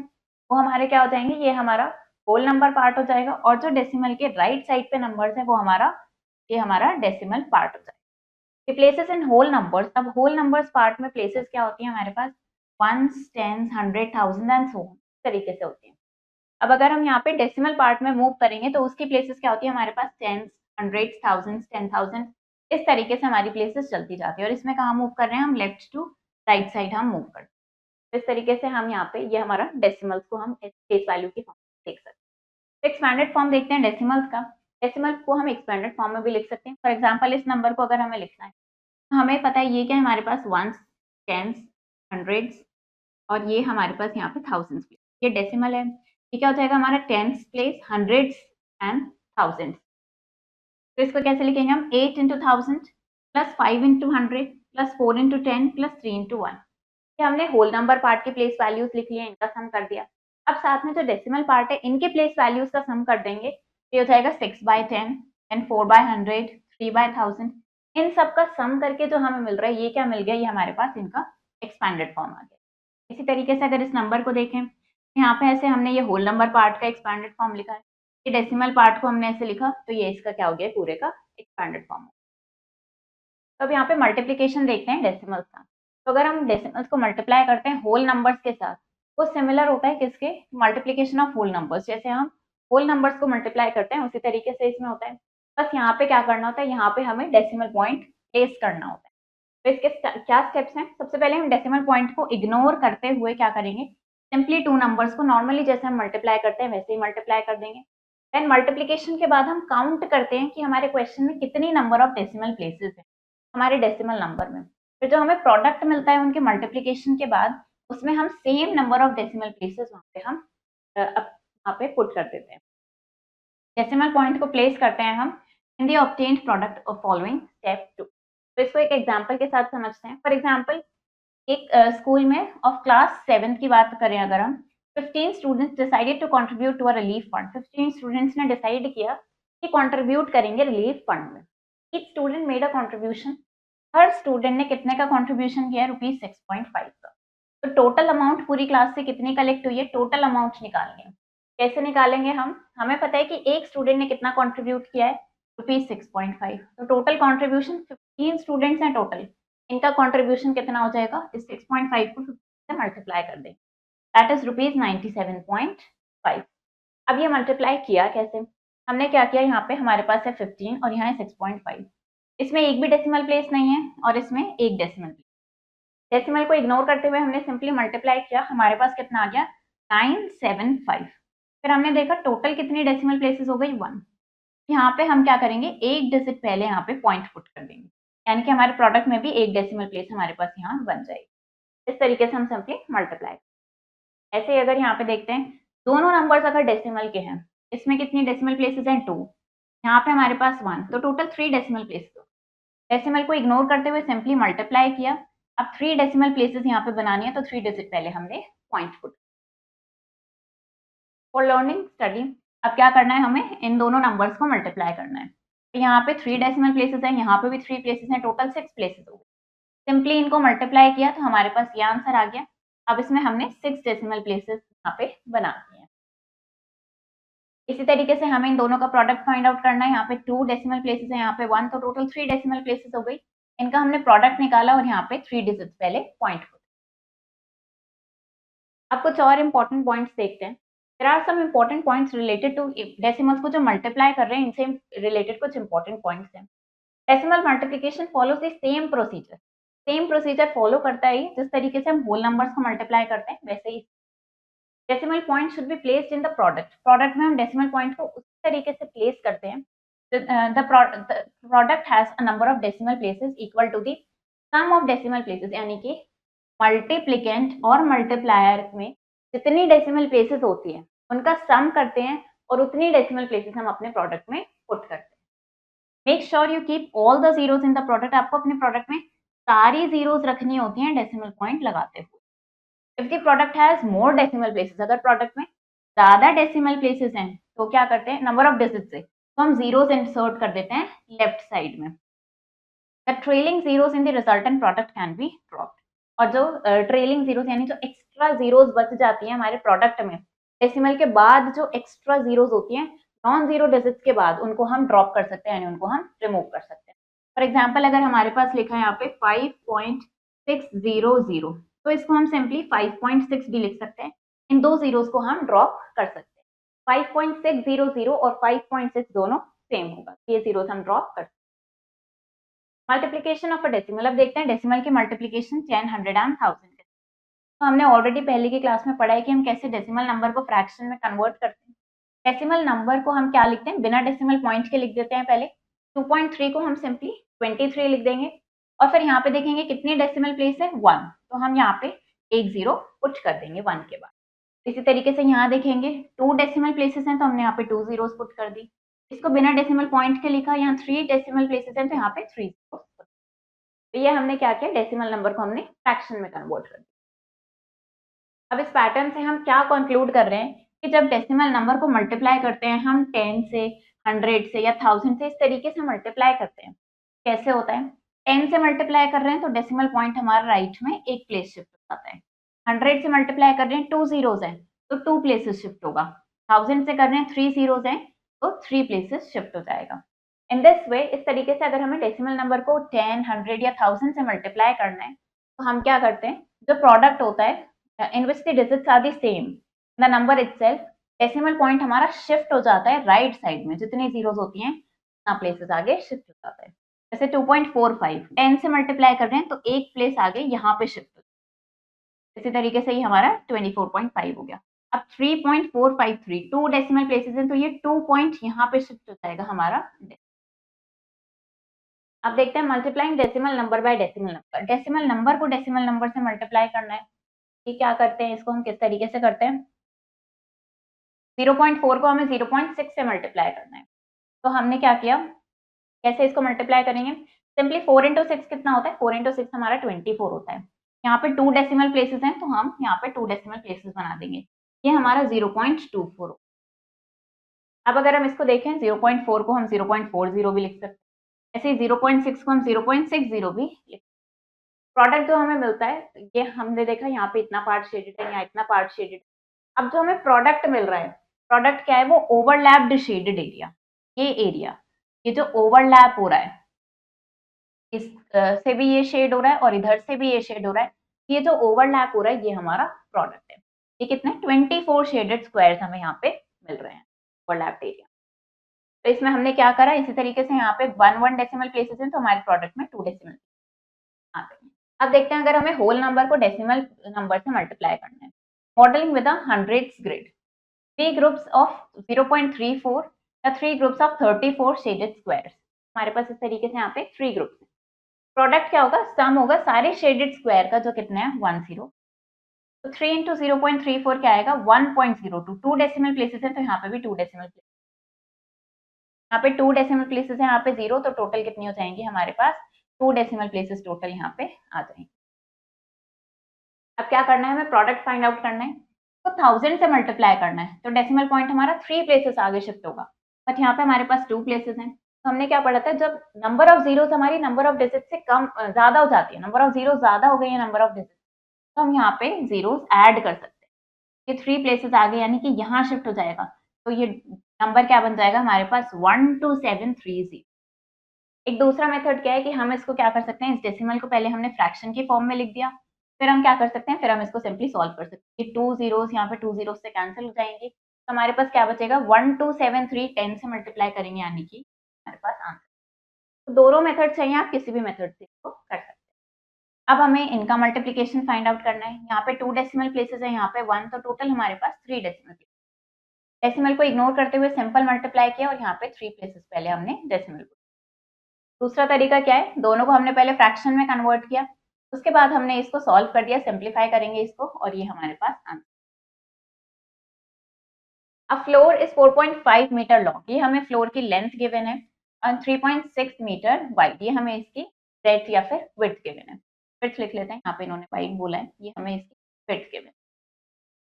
वो हमारे क्या हो जाएंगे ये हमारा होल नंबर पार्ट हो जाएगा और जो डेसिमल के राइट साइड पे नंबर्स हैं वो ये हमारा डेसिमल पार्ट हो जाएगा। Places in whole numbers. अब होल नंबर्स पार्ट में प्लेसेस क्या होती हैं हमारे पास ones tens 100 1000 and so on तरीके से होती हैं। अब अगर हम यहाँ पे डेसिमल पार्ट में मूव करेंगे तो उसकी प्लेसेस क्या होती है हमारे पास टेंस 100 1000 10,000 इस तरीके से हमारी प्लेसेस चलती जाती है और इसमें कहाँ मूव कर रहे हैं हम लेफ्ट टू राइट साइड हम मूव करते हैं। इस तरीके से हम यहाँ पे ये हमारा डेसिमल्स को हम प्लेस वैल्यू की फॉर्म देख सकते हैं। एक्सपैंडेड फॉर्म देखते हैं डेसिमल्स का। डेसिमल को हम एक्सपैंडेड फॉर्म में भी लिख सकते हैं। फॉर एग्जाम्पल इस नंबर को अगर हमें लिखना है हमें पता है ये क्या है हमारे पास वंस टेंस हंड्रेड्स और ये हमारे पास यहाँ पे थाउजेंड्स प्लेस। ये डेसिमल है ये क्या हो जाएगा हमारा tens place hundreds and thousands. तो इसको कैसे लिखेंगे हम 8 into 1000 plus 5 into 100 plus 4 into 10 plus 3 into 1। ये हमने होल नंबर पार्ट के प्लेस वैल्यूज लिख लिए इनका सम कर दिया। अब साथ में जो डेसिमल पार्ट है इनके प्लेस वैल्यूज का सम कर देंगे। ये हो जाएगा 6/10 एंड 4/100 3/1000। इन सब का सम करके जो हमें मिल रहा है ये क्या मिल गया ये हमारे पास इनका एक्सपैंडेड फॉर्म आ गया। इसी तरीके से अगर इस नंबर को देखें यहाँ पे ऐसे हमने ये होल नंबर पार्ट का एक्सपैंडेड फॉर्म लिखा है। ये डेसिमल पार्ट को हमने ऐसे लिखा तो ये इसका क्या हो गया पूरे का एक्सपैंडेड फॉर्म। तो अब यहाँ पे मल्टीप्लीकेशन देखते हैं डेसिमल्स का। तो अगर हम डेसिमल्स को मल्टीप्लाई करते हैं होल नंबर्स के साथ वो सिमिलर होता है किसके मल्टीप्लीकेशन ऑफ होल नंबर्स। जैसे हम होल नंबर्स को मल्टीप्लाई करते हैं उसी तरीके से इसमें होता है। बस यहाँ पे क्या करना होता है यहाँ पे हमें डेसिमल पॉइंट प्लेस करना होता है। तो इसके क्या स्टेप्स हैं? सबसे पहले हम डेसिमल पॉइंट को इग्नोर करते हुए क्या करेंगे, सिंपली टू नंबर्स को नॉर्मली जैसे हम मल्टीप्लाई करते हैं वैसे ही मल्टीप्लाई कर देंगे। देन मल्टीप्लिकेशन के बाद हम काउंट करते हैं कि हमारे क्वेश्चन में कितनी नंबर ऑफ डेसिमल प्लेसेस हैं हमारे डेसिमल नंबर में। फिर जो हमें प्रोडक्ट मिलता है उनके मल्टीप्लिकेशन के बाद उसमें हम same number of decimal places वहाँ पे हम वहाँ पे पुट कर देते हैं। डेसिमल पॉइंट को प्लेस करते हैं हम in the obtained product of following step 2। तो इसको एक एग्जांपल के साथ समझते हैं। फॉर एग्जांपल एक स्कूल में ऑफ क्लास 7 की बात करें अगर हम, 15 students decided to contribute to a relief fund. 15 students ने डिसाइड किया कि कंट्रीब्यूट करेंगे रिलीफ फंड में। Each student made a contribution. हर स्टूडेंट ने कितने का कंट्रीब्यूशन किया? ₹6.5 का। तो टोटल अमाउंट पूरी क्लास से कितनी कलेक्ट हुई है? टोटल अमाउंट निकालनी है। कैसे निकालेंगे हम? हमें पता है कि एक स्टूडेंट ने कितना कंट्रीब्यूट किया है? ₹6.5। तो टोटल कंट्रीब्यूशन 15 स्टूडेंट्स हैं टोटल, इनका कंट्रीब्यूशन कितना हो जाएगा? इस 6.5 को 15 से मल्टीप्लाई कर देंगे, दैट इज ₹97.5। अब ये मल्टीप्लाई किया कैसे? हमने क्या किया, यहाँ पे हमारे पास है 15 और यहाँ है 6.5। इसमें एक भी डेसिमल प्लेस नहीं है और इसमें एक डेसिमल प्लेस। डेसिमल को इग्नोर करते हुए हमने सिंपली मल्टीप्लाई किया, हमारे पास कितना आ गया? 975। फिर हमने देखा टोटल कितनी डेसिमल प्लेसेस हो गई? 1। यहाँ पे हम क्या करेंगे, एक डिजिट पहले यहाँ पे पॉइंट पुट कर देंगे, यानी कि हमारे प्रोडक्ट में भी एक डेसिमल प्लेस हमारे पास यहाँ बन जाएगी। इस तरीके से हम सिंपली मल्टीप्लाई। ऐसे ही अगर यहाँ पे देखते हैं, दोनों नंबर्स अगर डेसिमल के हैं, इसमें कितनी डेसिमल प्लेसेस हैं? 2। यहाँ पे हमारे पास 1, तो टोटल 3 डेसिमल प्लेसेस। डेसिमल को इग्नोर करते हुए सिंपली मल्टीप्लाई किया। अब 3 डेसिमल प्लेसेस यहाँ पे बनानी है, तो 3 डिजिट पहले हमने point put. For learning study अब क्या करना है, हमें इन दोनों नंबर्स को मल्टीप्लाई करना है। तो यहाँ पे 3 डेसिमल प्लेसेस हैं, यहाँ पे भी 3 प्लेसेस हैं, टोटल 6 प्लेसेस हो गए। सिंपली इनको मल्टीप्लाई किया तो हमारे पास ये आंसर आ गया। अब इसमें हमने 6 डेसिमल प्लेसेस यहाँ पे बना दिए हैं। इसी तरीके से हमें इन दोनों का प्रोडक्ट फाइंड आउट करना है। यहाँ पे 2 डेसिमल प्लेसेस है, यहाँ पे 1, तो टोटल 3 डेसिमल प्लेसेस हो गई। इनका हमने प्रोडक्ट निकाला और यहाँ पे 3 डिजिट पहले पॉइंट। अब कुछ और इम्पोर्टेंट पॉइंट्स देखते हैं। There are some important points related to decimals को जो मल्टीप्लाई कर रहे हैं, इनसे रिलेटेड कुछ इम्पोर्टेंट पॉइंट्स हैं। Decimal multiplication follows the same procedure. Same procedure follow करता है, जिस तरीके से हम होल नंबर्स को मल्टीप्लाई करते हैं वैसे ही। Decimal point should be placed in the product. Product में हम डेसिमल पॉइंट को उसी तरीके से प्लेस करते हैं। The product has a number of decimal places equal to the sum of decimal places, यानी कि मल्टीप्लिकेंट और मल्टीप्लायर में जितनी डेसिमल प्लेसेस होती है उनका सम करते हैं और उतनी डेसिमल प्लेसेस हम अपने प्रोडक्ट में पुट करते हैं। Make sure you keep all the zeros in the product. आपको अपने प्रोडक्ट में सारी जीरोस रखनी होती हैं डेसिमल पॉइंट लगाते हुए। If the product has more decimal places, अगर प्रोडक्ट में ज्यादा डेसिमल प्लेसेस हैं तो क्या करते हैं, नंबर ऑफ डिजिट से तो हम जीरोस इंसर्ट कर देते हैं लेफ्ट साइड में। The trailing zeros in the resultant product can be dropped. और जो ट्रेलिंग जीरोस यानी जो एक्स्ट्रा जीरोस बच जाती हैं हमारे प्रोडक्ट में डेसिमल के बाद, जो एक्स्ट्रा जीरोस होती हैं नॉन जीरो डिजिट्स के बाद, उनको हम ड्रॉप कर सकते हैं, यानी उनको हम रिमूव कर सकते हैं। फॉर एग्जांपल अगर हमारे पास लिखा है यहाँ पे 5.600, तो इसको हम सिंपली 5.6 भी लिख सकते हैं। इन दो जीरोस को हम ड्रॉप कर सकते हैं। 5.600 और 5.6 दोनों सेम होगा, ये जीरोस हम ड्रॉप कर सकते हैं। Multiplication of a decimal. अब देखते हैं डेसिमल की मल्टीप्लिकेशन 10, 100 एंड 1000। तो हमने ऑलरेडी पहले की क्लास में पढ़ा है कि हम कैसे डेसिमल नंबर को फ्रैक्शन में कन्वर्ट करते हैं। डेसिमल नंबर को हम क्या लिखते हैं, बिना डेसिमल पॉइंट के लिख देते हैं। पहले 2.3 को हम सिंपली 23 लिख देंगे और फिर यहाँ पे देखेंगे कितनी डेसिमल प्लेस है, 1, तो हम यहाँ पे एक जीरो पुट कर देंगे 1 के बाद। इसी तरीके से यहाँ देखेंगे 2 डेसिमल प्लेसेस हैं, तो हमने यहाँ पे 2 जीरोस पुट कर दी। इसको बिना डेसिमल पॉइंट के लिखा, यहाँ 3 डेसिमल प्लेसेस हैं तो यहाँ पे 3 जीरोस। तो ये हमने क्या किया, डेसिमल नंबर को हमने फ्रैक्शन में कन्वर्ट कर दिया। अब इस पैटर्न से हम क्या कंक्लूड कर रहे हैं कि जब डेसिमल नंबर को मल्टीप्लाई करते हैं हम 10 से, 100 से या 1000 से, इस तरीके से मल्टीप्लाई करते हैं। कैसे होता है, 10 से मल्टीप्लाई कर रहे हैं तो डेसिमल पॉइंट हमारा राइट में एक प्लेस शिफ्ट हो जाता है। 100 से मल्टीप्लाई कर रहे हैं, 2 जीरोस हैं तो 2 प्लेसेस शिफ्ट होगा। 1000 से कर रहे हैं, 3 जीरोस हैं तो 3 प्लेसेस शिफ्ट हो जाएगा। इन दिस वे, इस तरीके से अगर हमें डेसिमल नंबर को 10, 100 या 1000 से मल्टीप्लाई करना है तो हम क्या करते हैं, जो प्रोडक्ट होता है in which the digits are the same, the number itself, decimal point हमारा शिफ्ट हो जाता है राइट साइड में, जितनी जीरोस होती हैं उतना प्लेसेस आगे शिफ्ट हो जाता है। जैसे 2.45 10 से मल्टीप्लाई कर रहे हैं तो एक प्लेस आगे यहाँ पे शिफ्ट हो, इसी तरीके से ये हमारा 24.5 हो गया। अब 3.453 2 डेसिमल प्लेसेस हैं तो ये 2 पॉइंट यहाँ पे शिफ्ट हो जाएगा हमारा। अब देखते हैं multiplying decimal number by decimal number. Decimal number को डेसिमल नंबर से मल्टीप्लाई करना है। ये क्या करते हैं, इसको हम किस तरीके से करते हैं, 0.4 को हमें 0.6 से मल्टीप्लाई करना है। तो हमने क्या किया, कैसे इसको मल्टीप्लाई करेंगे, सिंपली 4 इंटू 6 कितना होता है, 4 इंटू 6 हमारा 24 होता है। यहाँ पे 2 डेसिमल प्लेसेस हैं तो हम यहाँ पे 2 डेसिमल प्लेसेस बना देंगे, ये हमारा 0.24। अब अगर हम इसको देखें 0.4 को हम 0.40 भी लिख सकते हैं, ऐसे ही 0.6 को हम 0.60 भी लिख। प्रोडक्ट जो हमें मिलता है ये हमने देखा यहाँ पे इतना पार्ट शेडेड है, यहाँ इतना पार्ट शेडेड है। अब जो हमें प्रोडक्ट मिल रहा है, प्रोडक्ट क्या है, वो ओवरलैप्ड शेडेड एरिया। ये एरिया, ये जो ओवरलैप हो रहा है, इस से भी ये शेड हो रहा है और इधर से भी ये शेड हो रहा है, ये जो ओवरलैप हो रहा है ये हमारा प्रोडक्ट है। ये कितने 24 शेडेड स्क्वायर्स हमें यहाँ पे मिल रहे हैं ओवरलैप एरिया। तो इसमें हमने क्या करा, इसी तरीके से यहाँ पे 1 डेसिमल प्लेसेस हैं तो हमारे प्रोडक्ट में 2 डेसिमल आते हैं। अब देखते हैं अगर हमें होल नंबर को डेसिमल नंबर से मल्टीप्लाई करना है। Modelling with hundreds grid, 3 groups of 0.34 या 3 ग्रुप्स ऑफ 34 शेडेड स्क्वायर्स। हमारे पास इस तरीके से यहाँ पे 3 ग्रुप्स हैं। प्रोडक्ट क्या होगा, सम होगा सारे शेडेड स्क्वायर का, जो कितने हैं 10। तो 3 इंटू 0.34 क्या आएगा 1.02। 2 डेसिमल प्लेसेस है तो यहाँ पे भी 2 डेसिमल प्लेसेस, यहाँ पे 2 डेसिमल प्लेसेस है, यहाँ पे 0, तो टोटल कितनी हो जाएंगी हमारे पास 2 डेसिमल प्लेसेस टोटल यहाँ पे आ जाएंगे। अब क्या करना है, हमें प्रोडक्ट फाइंड आउट करना है, तो 1000 से मल्टीप्लाई करना है, तो डेसिमल पॉइंट हमारा 3 प्लेसेस आगे शिफ्ट होगा, बट यहाँ पे हमारे पास 2 प्लेसेस हैं। तो हमने क्या पढ़ा था, जब नंबर ऑफ जीरोस हमारी नंबर ऑफ डिजिट से कम ज्यादा हो जाती है, नंबर ऑफ जीरो ज्यादा हो गई है नंबर ऑफ डिजिट, तो हम यहाँ पे जीरोस ऐड कर सकते हैं। ये 3 प्लेसेस आगे यानी कि यहाँ शिफ्ट हो जाएगा, तो ये नंबर क्या बन जाएगा हमारे पास 12730। एक दूसरा मेथड क्या है कि हम इसको क्या कर सकते हैं, इस डेसिमल को पहले हमने फ्रैक्शन के फॉर्म में लिख दिया, फिर हम क्या कर सकते हैं, फिर हम इसको सिंपली सॉल्व कर सकते हैं। 2 जीरोस यहाँ पे 2 जीरोस से कैंसिल हो जाएंगे, तो हमारे पास क्या बचेगा 1273 10 से मल्टीप्लाई करेंगे यानी कि हमारे पास आंसर। तो दोनों मेथड चाहिए, आप किसी भी मेथड से इसको कर सकते हैं। अब हमें इनका मल्टीप्लीकेशन फाइंड आउट करना है। यहाँ पे 2 डेसिमल प्लेसेस है, यहाँ पे 1, तो टोटल हमारे पास 3 डेसिमल प्लेसेस। डेसिमल को इग्नोर करते हुए सिंपल मल्टीप्लाई किया और यहाँ पे 3 प्लेसेस पहले हमने डेसिमल को। दूसरा तरीका क्या है, दोनों को हमने पहले फ्रैक्शन में कन्वर्ट किया, उसके बाद हमने इसको सॉल्व कर दिया, सिंप्लीफाई करेंगे इसको, और ये हमारे पास आंसर। अब फ्लोर इज 4.5 मीटर लॉन्ग, ये हमें फ्लोर की लेंथ गिवन है, और 3.6 मीटर वाइड, ये हमें इसकी ब्रेड्थ या फिर विड्थ गिवन है। विड्थ लिख लेते हैं, यहाँ पे इन्होंने वाइड बोला है, ये हमें इसकी विड्थ गिवन है।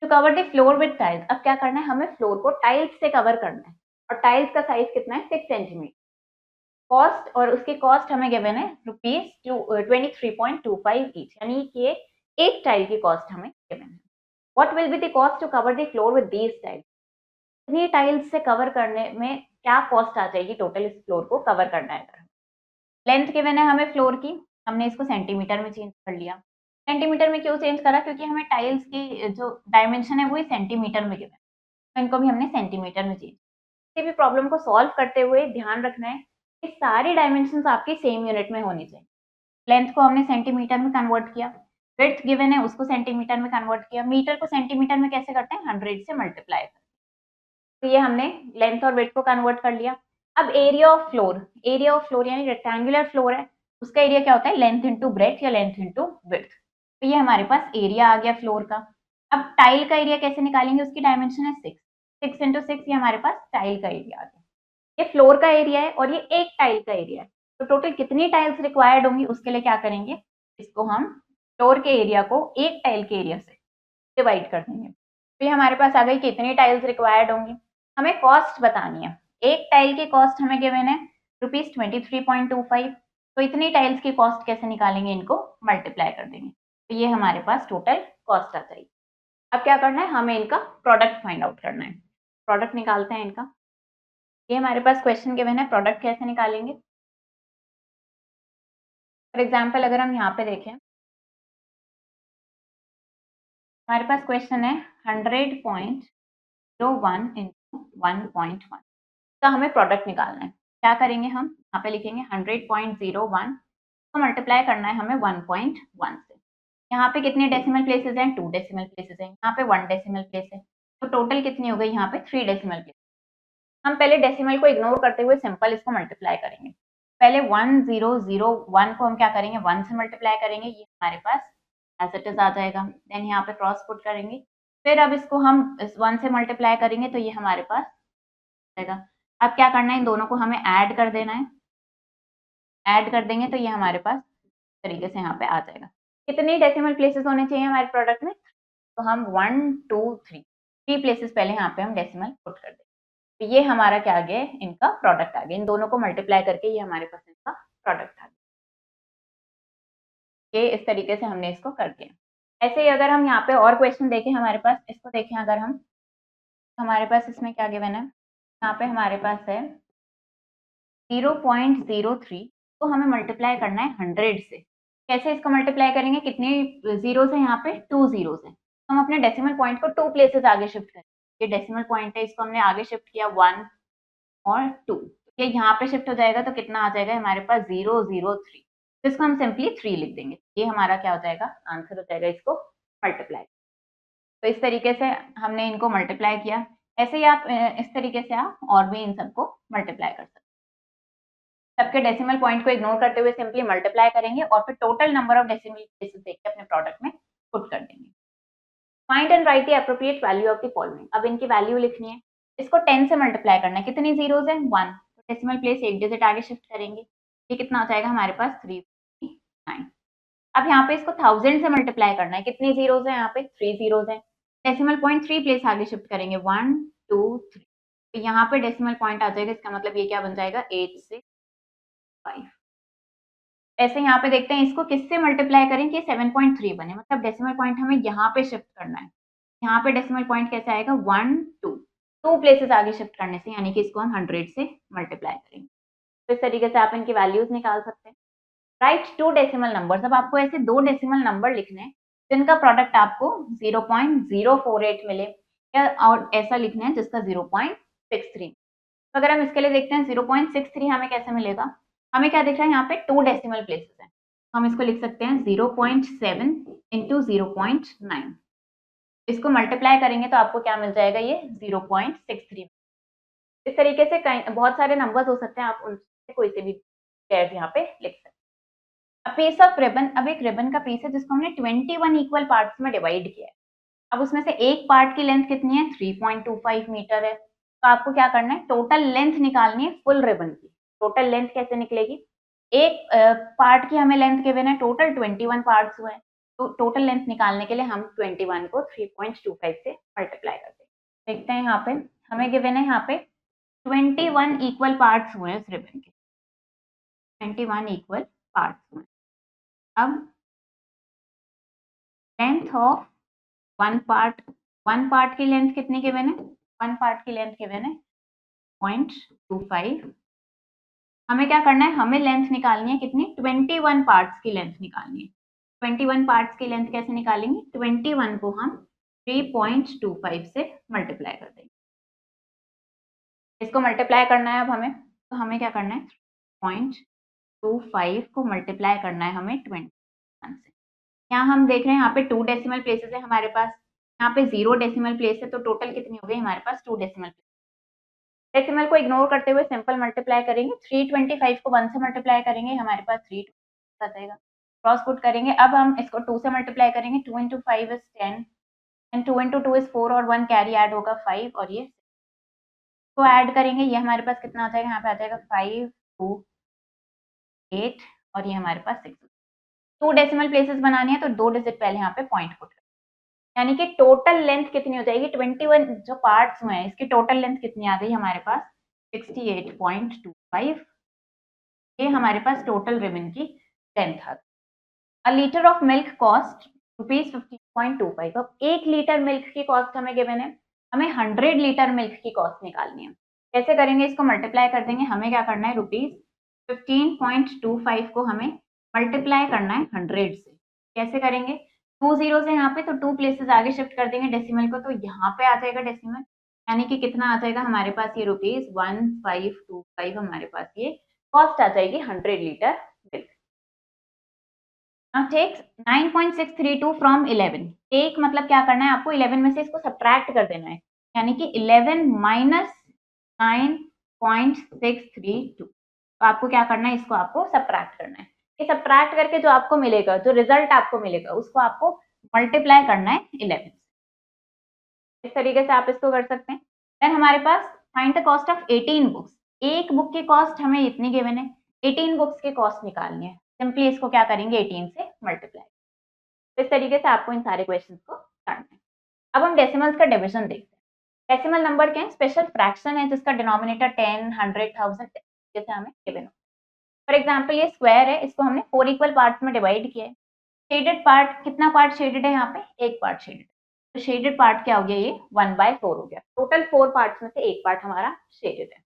To cover the floor with tiles, अब क्या करना है, हमें फ्लोर को टाइल्स से कवर करना है, और टाइल्स का साइज कितना है 6 सेंटीमीटर। कॉस्ट, और उसकी कॉस्ट हमें गिवन है ₹23.25 ईच, यानी कि एक टाइल की कॉस्ट हमें गिवन है। What will be the cost to cover the floor with these tiles, इतनी टाइल्स से कवर करने में क्या कॉस्ट आ जाएगी टोटल, इस फ्लोर को कवर करना है। लेंथ गिवन है हमें फ्लोर की, हमने इसको सेंटीमीटर में चेंज कर लिया। सेंटीमीटर में क्यों चेंज करा, क्योंकि हमें टाइल्स की जो डायमेंशन है वही सेंटीमीटर में गिवन है, तो इनको भी हमने सेंटीमीटर में चेंज। किसी भी प्रॉब्लम को सॉल्व करते हुए ध्यान रखना है कि सारी डायमेंशंस आपकी सेम यूनिट में होनी चाहिए। लेंथ को हमने सेंटीमीटर में कन्वर्ट किया, विड्थ गिवन है उसको सेंटीमीटर में कन्वर्ट किया, मीटर को सेंटीमीटर में कैसे करते हैं 100 से मल्टीप्लाई करते हैं। तो ये हमने लेंथ और विड्थ को कन्वर्ट कर लिया। अब area of floor, area of floor यानी रेक्टेंगुलर फ्लोर है, उसका एरिया क्या होता है लेंथ इंटू ब्रेड्थ या लेंथ इंटू विड्थ। तो ये हमारे पास एरिया आ गया फ्लोर का। अब टाइल का एरिया कैसे निकालेंगे, उसकी डायमेंशन है 6, 6 इंटू 6, ये हमारे पास टाइल का एरिया आ गया। ये फ्लोर का एरिया है और ये एक टाइल का एरिया है, तो टोटल कितनी टाइल्स रिक्वायर्ड होंगी उसके लिए क्या करेंगे, इसको हम फ्लोर के एरिया को एक टाइल के एरिया से डिवाइड कर देंगे। तो ये हमारे पास आ गई कितनी टाइल्स रिक्वायर्ड होंगी। हमें कॉस्ट बतानी है, एक टाइल की कॉस्ट हमें गिवन है ₹23.25, तो इतनी टाइल्स की कॉस्ट कैसे निकालेंगे, इनको मल्टीप्लाई कर देंगे, तो ये हमारे पास टोटल कॉस्ट आ जाएगी। अब क्या करना है, हमें इनका प्रोडक्ट फाइंड आउट करना है। प्रोडक्ट निकालते हैं इनका। ये हमारे पास क्वेश्चन गिवन है, प्रोडक्ट कैसे निकालेंगे। फॉर एग्जाम्पल अगर हम यहाँ पे देखें, हमारे पास क्वेश्चन है 100.01 इंटू 1.1 का हमें प्रोडक्ट निकालना है। क्या करेंगे हम यहाँ पे लिखेंगे 100.01 को मल्टीप्लाई करना है हमें 1.1 से। यहाँ पे कितने डेसिमल प्लेसेस हैं? 2 डेसिमल प्लेसेस हैं। यहाँ पे 1 डेसिमल प्लेस है, तो टोटल कितनी हो गई यहाँ पे? 3 डेसिमल प्लेस। हम पहले डेसिमल को इग्नोर करते हुए सिंपल इसको मल्टीप्लाई करेंगे। पहले 1001 को हम क्या करेंगे? 1 से मल्टीप्लाई करेंगे, ये हमारे पास एज इट इज आ जाएगा। देन यहाँ पे क्रॉस पुट करेंगे, फिर अब इसको हम इस 1 से मल्टीप्लाई करेंगे तो ये हमारे पास आएगा। अब क्या करना है? इन दोनों को हमें ऐड कर देना है। ऐड कर देंगे तो ये हमारे पास तरीके से यहाँ पे आ जाएगा। कितने डेसिमल प्लेसेस होने चाहिए हमारे प्रोडक्ट में? तो हम 1 2 3 प्लेसेस पहले यहाँ पे हम डेसिमल पुट कर देंगे। तो ये हमारा क्या आ गया? इनका प्रोडक्ट आ गया। इन दोनों को मल्टीप्लाई करके ये हमारे पास इनका प्रोडक्ट आ गया। ये इस तरीके से हमने इसको कर दिया। ऐसे ही अगर हम यहाँ पे और क्वेश्चन देखें हमारे पास, इसको देखें अगर हम, हमारे पास इसमें क्या गिवन है? यहाँ पे हमारे पास है 0.03 को हमें मल्टीप्लाई करना है 100 से। कैसे इसको मल्टीप्लाई करेंगे? कितने जीरोस है यहाँ पे? 2 जीरोस है। हम अपने डेसिमल पॉइंट को 2 प्लेसेस आगे शिफ्ट करेंगे। ये डेसिमल पॉइंट है, इसको हमने आगे शिफ्ट किया 1 और 2। ये यहाँ पे शिफ्ट हो जाएगा तो कितना आ जाएगा हमारे पास? 003। तो इसको हम सिंपली 3 लिख देंगे। ये हमारा क्या हो जाएगा? आंसर हो जाएगा इसको मल्टीप्लाई। तो इस तरीके से हमने इनको मल्टीप्लाई किया। ऐसे ही आप इस तरीके से आप और भी इन सबको मल्टीप्लाई कर सकते हैं। सबके डेसिमल पॉइंट को इग्नोर करते हुए सिंपली मल्टीप्लाई करेंगे और फिर total number of decimal places देख के अपने प्रोडक्ट में पुट कर देंगे। Find and right the appropriate value of the following. अब इनकी वैल्यू लिखनी है। इसको 10 से मल्टीप्लाई करना है। कितनी जीरोस है? 1। तो डेसिमल प्लेस एक डिजिट आगे शिफ्ट करेंगे। ये कितना हो जाएगा हमारे पास? 359। अब यहाँ पे इसको 1000 से मल्टीप्लाई करना है। कितनी जीरोस है? यहाँ पे 3 जीरोस है। डेसिमल पॉइंट 3 प्लेस आगे शिफ्ट करेंगे 1 2 3। तो यहाँ पे डेसिमल पॉइंट आ जाएगा। इसका मतलब ये क्या बन जाएगा? 865। ऐसे यहाँ पे देखते हैं इसको किससे मल्टीप्लाई करें कि 7.3 बने। मतलब डेसिमल पॉइंट हमें यहाँ पे शिफ्ट करना है। यहाँ पे डेसिमल पॉइंट कैसे आएगा? 1 2 प्लेसेस आगे शिफ्ट करने से, यानी कि इसको हम 100 से मल्टीप्लाई करेंगे। तो इस तरीके से आप इनकी वैल्यूज निकाल सकते हैं। Right 2 decimal numbers. अब आपको ऐसे 2 डेसिमल नंबर लिखने हैं जिनका प्रोडक्ट आपको 0.048 मिले, या और ऐसा लिखना है जिसका 0.63। तो अगर हम इसके लिए देखते हैं 0.63 हमें कैसे मिलेगा? हमें क्या दिख रहा है? यहाँ पे 2 डेसिमल प्लेसेस हैं। हम इसको लिख सकते हैं 0.7 इंटू 0.9। इसको मल्टीप्लाई करेंगे तो आपको क्या मिल जाएगा? ये 0.63। इस तरीके से बहुत सारे नंबर्स हो सकते हैं, आप उनसे कोई से भी पेयर यहाँ पे लिख सकते हैं। Piece of ribbon. अब एक रिबन का पीस है जिसको हमने 21 इक्वल पार्ट्स में डिवाइड किया है। अब उसमें से एक पार्ट की लेंथ कितनी है? 3.25 मीटर है। तो आपको क्या करना है? टोटल लेंथ निकालनी है फुल रिबन की। टोटल लेंथ कैसे निकलेगी? एक पार्ट की हमें लेंथ गिवन है, टोटल 21 पार्ट्स हुए हैं। तो टोटल लेंथ निकालने के लिए हम 21 को 3.25 से मल्टीप्लाई करते हैं। देखते हैं यहाँ पे हमें गिवन है, यहाँ पे 21 इक्वल पार्ट्स हुए हैं इस रिबन के। 21 इक्वल पार्ट्स हुए। अब लेंथ ऑफ वन पार्ट की लेंथ कितनी गिवन है? वन पार्ट की लेंथ गिवन है 0.25। हमें क्या करना है? हमें लेंथ निकालनी है कितनी? 21 पार्ट्स की लेंथ निकालनी है। 21 पार्ट्स की लेंथ कैसे निकालेंगे? 21 को हम 3.25 से मल्टीप्लाई कर देंगे। इसको मल्टीप्लाई करना है अब हमें, तो हमें क्या करना है? 0.25 को मल्टीप्लाई करना है हमें 21 से। यहाँ हम देख रहे हैं यहाँ पे 2 डेसिमल प्लेसेस है हमारे पास, यहाँ पे 0 डेसिमल प्लेस है। तो टोटल कितनी हो गई हमारे पास? 2 डेसिमल प्लेस। डेसिमल को इग्नोर करते हुए सिंपल मल्टीप्लाई करेंगे। 325 को 1 से मल्टीप्लाई करेंगे, हमारे पास 3 आ जाएगा। क्रॉस पुट करेंगे। अब हम इसको 2 से मल्टीप्लाई करेंगे। 2 into 5 is 10 and 2 into 2 is 4 और 1 कैरी ऐड होगा 5 और ये तो ऐड करेंगे। ये हमारे पास कितना आ जाएगा? यहाँ पे आ जाएगा 5 2 8 और ये हमारे पास 6। 2 डेसिमल प्लेसेस बनानी है तो 2 डिजिट पहले यहाँ पे पॉइंट पुट, यानी कि टोटल लेंथ कितनी हो जाएगी? 21 जो पार्ट्स में है इसकी टोटल लेंथ कितनी आ गई हमारे पास? 68.25। ये हमारे पास टोटल रिबन की लेंथ है। अ लीटर ऑफ मिल्क कॉस्ट ₹15.25। अब 1 लीटर मिल्क की कॉस्ट हमें गिवन है, हमें 100 लीटर मिल्क की कॉस्ट निकालनी है। कैसे करेंगे? इसको मल्टीप्लाई कर देंगे। हमें क्या करना है? ₹15.25 को हमें मल्टीप्लाई करना है 100 से। कैसे करेंगे? 2 जीरो से यहाँ पे तो 2 प्लेसेस आगे शिफ्ट कर देंगे डेसिमल को, तो यहाँ पे आ जाएगा डेसिमल। यानी कि कितना आ जाएगा हमारे पास ये ₹1525 हमारे पास ये कॉस्ट आ जाएगी 100 litre milk. Now take 9.632 from 11। Take मतलब क्या करना है आपको, 11 में से इसको सब्ट्रैक्ट कर देना है, यानी कि 11 माइनस 9.632। तो आपको क्या करना है, इसको आपको सब्ट्रैक्ट करना है। ये सब्ट्रैक्ट करके जो आपको मिलेगा, जो रिजल्ट आपको मिलेगा, उसको आपको मल्टीप्लाई करना है 11 से। इस तरीके से आप इसको कर सकते हैं। देन हमारे पास find the cost of 18 books. एक बुक की कॉस्ट हमें इतनी गिवन है, 18 बुक्स की कॉस्ट निकालनी है। सिंपली इसको क्या करेंगे, 18 से मल्टीप्लाई। इस तरीके से आपको इन सारे क्वेश्चंस को करना है। अब हम डेसिमल्स का डिवीजन देखते हैं। डेसिमल नंबर क्या है, स्पेशल फ्रैक्शन है जिसका डिनोमिनेटर 10, 100, 1000 जैसे हमें गिवन हो। फॉर एग्जांपल ये स्क्वायर है, इसको हमने 4 इक्वल पार्ट्स में डिवाइड किया है। शेडेड पार्ट, कितना पार्ट शेडेड है, यहाँ पे एक पार्ट शेडेड। तो शेडेड पार्ट क्या हो गया, ये 1/4 हो गया। टोटल 4 पार्ट्स में से एक पार्ट हमारा शेडेड है।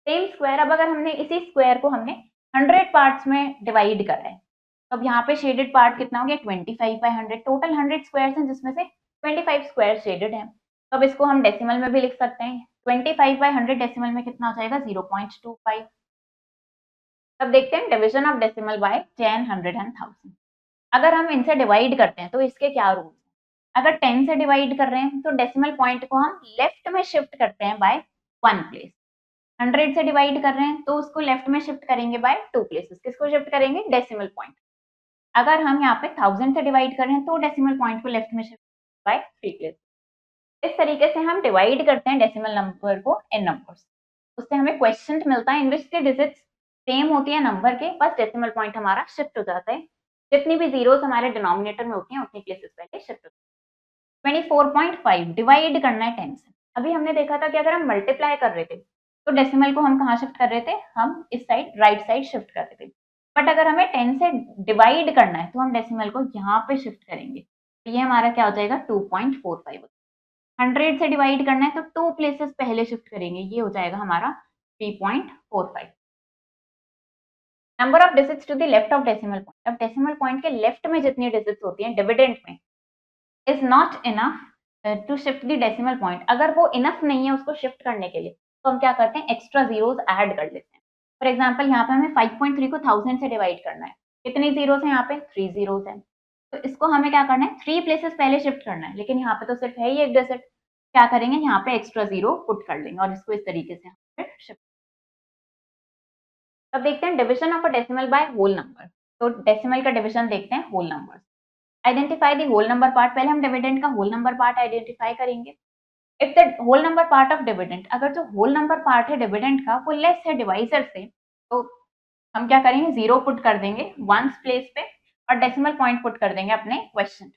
सेम स्क्वायर, अब अगर हमने इसी स्क्वायर को हमने 100 पार्ट्स में डिवाइड करा है, तो अब यहाँ पे शेडेड पार्ट कितना हो गया, 25/100। टोटल 100 स्क्वायर्स हैं जिसमें से 25 स्क्वायर शेडेड है। तो अब इसको हम डेसिमल में भी लिख सकते हैं। 25/100 डेसिमल में कितना हो जाएगा, 0.25। तब देखते हैं division of decimal by 10, 100 and 1000। अगर हम इनसे डिवाइड करते हैं तो इसके क्या रूल्स हैं। अगर 10 से डिवाइड कर रहे हैं तो डेसिमल पॉइंट को हम लेफ्ट में शिफ्ट करते हैं बाय 1 प्लेस। 100 से डिवाइड कर रहे हैं तो उसको लेफ्ट में शिफ्ट करेंगे बाय 2 प्लेसेस। किसको शिफ्ट करेंगे, डेसिमल पॉइंट। अगर हम यहाँ पे 1000 से डिवाइड कर रहे हैं तो डेसिमल पॉइंट को लेफ्ट में शिफ्ट बाय 3 प्लेसेस। इस तरीके से हम डिवाइड करते हैं डेसिमल नंबर को इन नंबर्स। उससे हमें क्वेश्चन मिलता है इन विच द डिजिट्स सेम होती है नंबर के, बस डेसिमल पॉइंट हमारा शिफ्ट हो जाता है। जितनी भी जीरोस हमारे डिनोमिनेटर में होती हैं उतनी प्लेसेस पहले शिफ्ट होती है। 24.5 डिवाइड करना है 10 से। अभी हमने देखा था कि अगर हम मल्टीप्लाई कर रहे थे तो डेसिमल को हम कहाँ शिफ्ट कर रहे थे, हम इस साइड राइट साइड शिफ्ट कर रहे थे। बट अगर हमें 10 से डिवाइड करना है तो हम डेसिमल को यहाँ पे शिफ्ट करेंगे। तो ये हमारा क्या हो जाएगा, 2.45। 100 से डिवाइड करना है तो 2 प्लेसेस पहले शिफ्ट करेंगे, ये हो जाएगा हमारा 3.45। Number of digits to the left of decimal point. अब डेसिमल पॉइंट के लेफ्ट में जितनी डिजिट्स होती हैं डिविडेंड में, is not enough to shift the decimal point. अगर वो इनफ नहीं है उसको शिफ्ट करने के लिए, तो हम क्या करते हैं, एक्स्ट्रा जीरोस ऐड कर लेते हैं। फॉर एग्जाम्पल यहाँ पे हमें 5.3 को 1000 से डिवाइड करना है। कितनी जीरोस हैं यहाँ पे, 3 जीरोस हैं। तो इसको हमें क्या करना है, 3 प्लेसेस पहले शिफ्ट करना है, लेकिन यहाँ पे तो सिर्फ है ही एक डिजिट। क्या करेंगे, यहाँ पे एक्स्ट्रा जीरो पुट कर लेंगे और इसको इस तरीके से हम शिफ्ट। अब देखते हैं division of a decimal by whole number. तो डेसिमल का डिवीजन देखते हैं whole number. Identify the whole number part. पहले हम डिविडेंड का होल नंबर पार्ट आइडेंटिफाई करेंगे। If the whole number part of dividend, अगर जो होल नंबर पार्ट है डिविडेंड का वो लेस है डिवाइजर से, तो हम क्या करेंगे, जीरो पुट कर देंगे वंस प्लेस पे और डेसिमल पॉइंट पुट कर देंगे अपने question.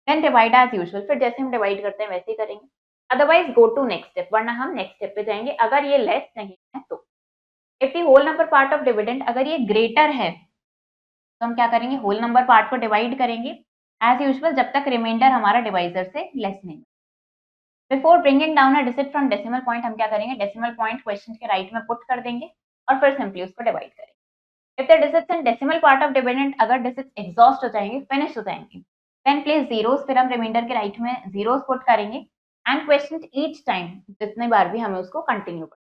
Then divide as usual, फिर जैसे हम डिवाइड करते हैं वैसे ही करेंगे। Otherwise go to next step, वरना हम नेक्स्ट स्टेप पे जाएंगे अगर ये लेस नहीं है तो। If the whole number part of dividend, अगर ये ग्रेटर है तो हम क्या करेंगे, होल नंबर पार्ट को डिवाइड करेंगे एज यूजुअल जब तक रिमाइंडर हमारा डिवाइजर से लेस नहीं। Before bringing down a digit from decimal point, हम क्या करेंगे, डेसिमल पॉइंट क्वेश्चन के राइट में पुट कर देंगे और फिर सिंपली उसको डिवाइड करेंगे। If the digits in decimal part of dividend, अगर डिजिट्स एग्जॉस्ट हो जाएंगे, फिनिश हो जाएंगे, देन प्लेस जीरोस, फिर हम रिमाइंडर के राइट में जीरोस पुट करेंगे एंड क्वेश्चन ईच टाइम, जितने बार भी हमें उसको कंटिन्यू करना।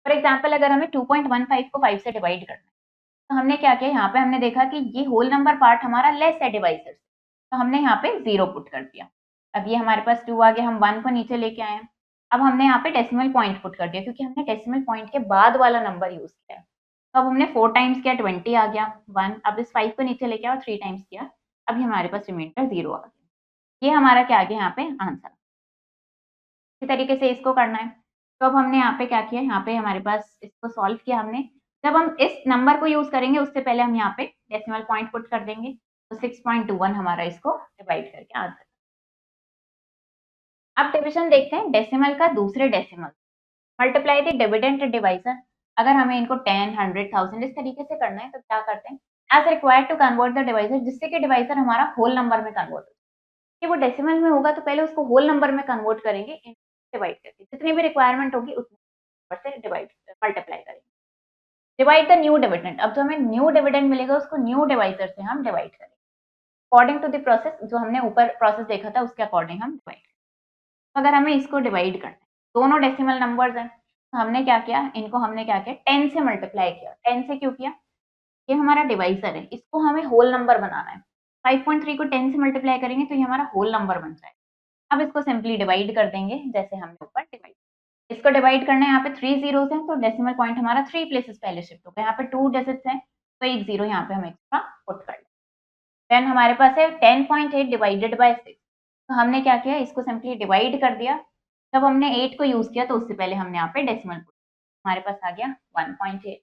फॉर एग्जाम्पल अगर हमें 2.15 को 5 से डिवाइड करना है, तो हमने क्या किया, यहाँ पे हमने देखा कि ये होल नंबर पार्ट हमारा लेस है डिवाइजर से, तो हमने यहाँ पे 0 पुट कर दिया। अब ये हमारे पास 2 आ गया, हम 1 को नीचे लेके आए हैं। अब हमने यहाँ पे डेसिमल पॉइंट पुट कर दिया क्योंकि हमने डेसिमल पॉइंट के बाद वाला नंबर यूज किया। तो अब हमने 4 टाइम्स किया, 20 आ गया 1। अब इस 5 को नीचे लेके आओ, 3 टाइम्स किया, अभी हमारे पास रिमाइंडर 0 आ गया। ये हमारा क्या आ गया यहाँ पे आंसर। इसी तरीके से इसको करना है। तो अब हमने यहाँ पे क्या किया, यहाँ पे हमारे पास इसको सॉल्व किया हमने। जब हम इस नंबर को यूज करेंगे उससे पहले हम यहाँ पे डेसिमल पॉइंट पुट कर देंगे, तो 6.21 हमारा इसको डिवाइड करके आंसर। अब डिवीजन देखते हैं डेसिमल का दूसरे decimal. Multiply the dividend divisor. अगर हमें इनको 10, 100, 1000 इस तरीके से करना है तो क्या करते हैं, as required to convert the divisor, जिससे कि डिवाइजर हमारा होल नंबर में कन्वर्ट हो। कि वो डेसिमल में होगा तो पहले उसको होल नंबर में कन्वर्ट करेंगे, डिवाइड करके जितनी भी रिक्वायरमेंट होगी उतने नंबर से डिवाइड मल्टीप्लाई करेंगे। Divide the new dividend. अब जो हमें न्यू डिविडेंड मिलेगा उसको न्यू डिवाइजर से हम डिवाइड करेंगे अकॉर्डिंग टू द प्रोसेस, जो हमने ऊपर प्रोसेस देखा था उसके अकॉर्डिंग हम डिवाइड करेंगे। अगर हमें इसको डिवाइड करना है दोनों डेसिमल नंबर्स हैं, तो हमने क्या किया, इनको हमने क्या किया 10 से मल्टीप्लाई किया। 10 से क्यों किया, ये हमारा डिवाइजर है, इसको हमें होल नंबर बनाना है। 5.3 को 10 से मल्टीप्लाई करेंगे तो ये हमारा होल नंबर बन जाएगा। अब इसको सिंपली डिवाइड कर देंगे, जैसे हमने ऊपर डिवाइड, इसको डिवाइड करना है। यहाँ पे 3 जीरोस हैं, तो डेसिमल पॉइंट हमारा 3 प्लेसेस पहले शिफ्ट हो गया। यहाँ पे 2 डिजिट्स हैं, तो एक जीरो यहाँ पे हम एक्स्ट्रा पुट कर लें। देन हमारे पास है 10.8 डिवाइडेड बाय 6, तो हमने क्या किया, इसको सिंपली डिवाइड कर दिया। जब हमने 8 को यूज किया तो उससे पहले हमने यहाँ पे डेसिमल पुट, हमारे पास आ गया 1.8।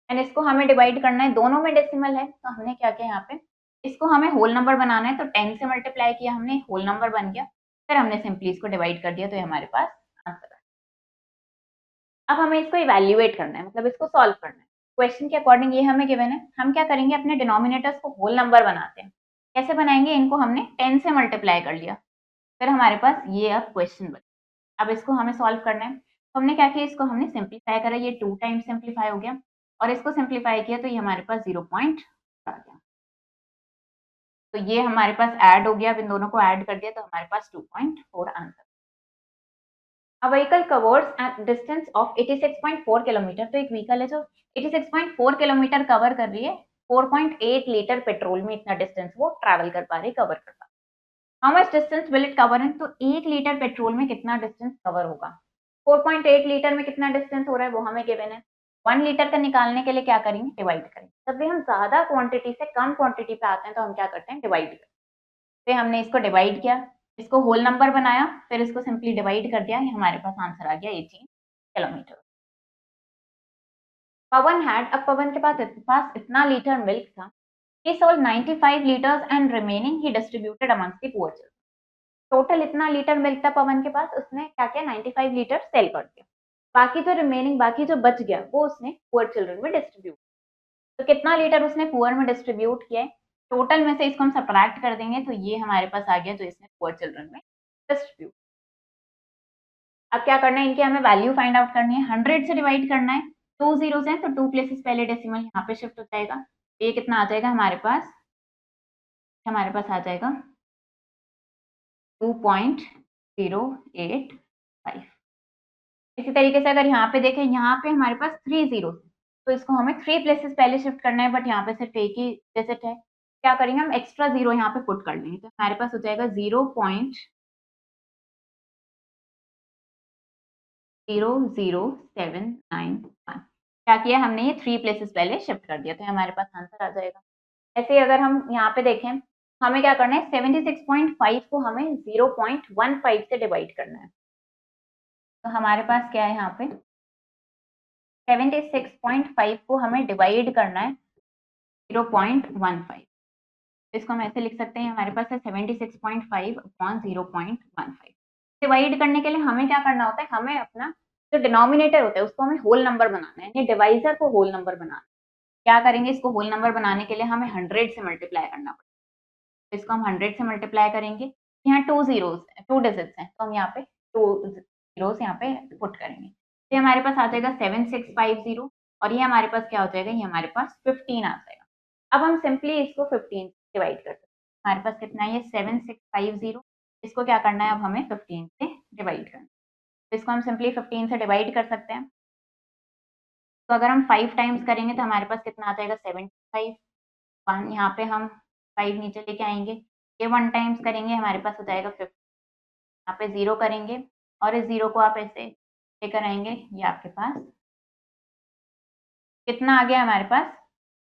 एंड इसको हमें डिवाइड करना है, दोनों में डेसिमल है, तो हमने क्या किया, यहाँ पे इसको हमें होल नंबर बनाना है, तो 10 से मल्टीप्लाई किया हमने, होल नंबर बन गया। फिर हमने सिंपली इसको डिवाइड कर दिया, तो ये हमारे पास आंसर है। अब हमें इसको इवैल्यूएट करना है, मतलब इसको सॉल्व करना है। क्वेश्चन के अकॉर्डिंग ये हमें गिवन है, हम क्या करेंगे, अपने डिनोमिनेटर्स को होल नंबर बनाते हैं। कैसे बनाएंगे, इनको हमने 10 से मल्टीप्लाई कर लिया, फिर हमारे पास ये अब क्वेश्चन बना। अब इसको हमें सॉल्व करना है, तो हमने क्या किया, इसको हमने सिंप्लीफाई करा, ये 2 टाइम्स सिंप्लीफाई हो गया, और इसको सिंप्लीफाई किया तो ये हमारे पास 0 पॉइंट आ गया। तो ये हमारे पास ऐड हो गया, अब इन दोनों को ऐड कर दिया तो हमारे पास 2.4 answer. A vehicle covers a distance of 86.4 kilometre, तो एक व्हीकल है जो 86.4 किलोमीटर कवर कर रही है, 4.8 लीटर पेट्रोल में इतना डिस्टेंस वो ट्रैवल कर पा रही, कवर कर पा रही। How much distance will it cover in, तो 1 लीटर पेट्रोल में कितना डिस्टेंस कवर होगा। 4.8 लीटर में कितना डिस्टेंस हो रहा है वो हमें गिवन है। 1 लीटर का निकालने के लिए क्या करेंगे, डिवाइड करेंगे। जब भी हम ज्यादा क्वांटिटी से कम क्वांटिटी पे आते हैं तो हम क्या करते हैं, डिवाइड करते हैं। फिर हमने इसको डिवाइड किया, इसको होल नंबर बनाया, फिर इसको सिंपली डिवाइड कर दिया, हमारे पास आंसर आ गया 18 किलोमीटर। पवन हैड, अब पवन के पास इतना लीटर मिल्क था, he sold 95 liters and remaining he distributed amongst the poor children। Total इतना लीटर मिल्क था पवन के पास, उसने क्या किया, 95 लीटर सेल कर दिया, बाकी जो रिमेनिंग, बाकी जो बच गया वो उसने पुअर चिल्ड्रन में डिस्ट्रीब्यूट। तो कितना लीटर उसने पुअर में डिस्ट्रीब्यूट किया है, टोटल में से इसको हम सब्ट्रैक्ट कर देंगे तो ये हमारे पास आ गया जो इसने पुअर चिल्ड्रन में डिस्ट्रीब्यूट। अब क्या करना है, इनकी हमें वैल्यू फाइंड आउट करनी है। 100 से डिवाइड करना है, 2 जीरोस हैं तो 2 प्लेसेस पहले डेसिमल यहाँ पे शिफ्ट हो जाएगा। ये कितना आ जाएगा हमारे पास आ जाएगा 2.085। इसी तरीके से अगर यहाँ पे देखें, यहाँ पे हमारे पास 3 जीरो, तो इसको हमें 3 प्लेसेस पहले शिफ्ट करना है, बट यहाँ पे सिर्फ एक ही डिजिट है। क्या करेंगे, हम एक्स्ट्रा जीरो यहाँ पे पुट कर लेंगे, तो हमारे पास हो जाएगा 0.00791। क्या किया हमने, ये 3 प्लेसेस पहले शिफ्ट कर दिया, तो हमारे पास आंसर आ जाएगा। ऐसे अगर हम यहाँ पे देखें, हमें क्या करना है, 76.5 को हमें 0.15 से डिवाइड करना है, तो हमारे पास क्या है, यहाँ पे 76.5 को हमें डिवाइड करना है 0.15। इसको हम ऐसे लिख सकते हैं, हमारे पास है 76.5 अपॉन 0.15। डिवाइड करने के लिए हमें क्या करना होता है, हमें अपना जो डिनोमिनेटर होता है उसको हमें होल नंबर बनाना है, यानी डिवाइजर को होल नंबर बनाना है। क्या करेंगे, इसको होल नंबर बनाने के लिए हमें 100 से मल्टीप्लाई करना पड़ेगा, तो इसको हम 100 से मल्टीप्लाई करेंगे। यहाँ 2 जीरोस, 2 डिजिट्स हैं, तो हम यहाँ पे 2 जीरोस यहाँ पे पुट करेंगे, तो हमारे पास आ जाएगा 7650, और ये हमारे पास क्या हो जाएगा, ये हमारे पास 15 आ जाएगा। अब हम सिंपली इसको 15 डिवाइड कर सकते हैं, हमारे पास कितना है, ये 7650, इसको क्या करना है, अब हमें 15 से डिवाइड करना है, तो इसको हम सिंपली 15 से डिवाइड कर सकते हैं। तो अगर हम 5 टाइम्स करेंगे तो हमारे पास कितना आ जाएगा, 75। 1 यहाँ पे हम 5 नीचे लेके आएंगे, ये 1 टाइम्स करेंगे, हमारे पास हो जाएगा 50। यहाँ पे 0 करेंगे, और इस 0 को आप ऐसे लेकर आएंगे, ये आपके पास कितना आ गया, हमारे पास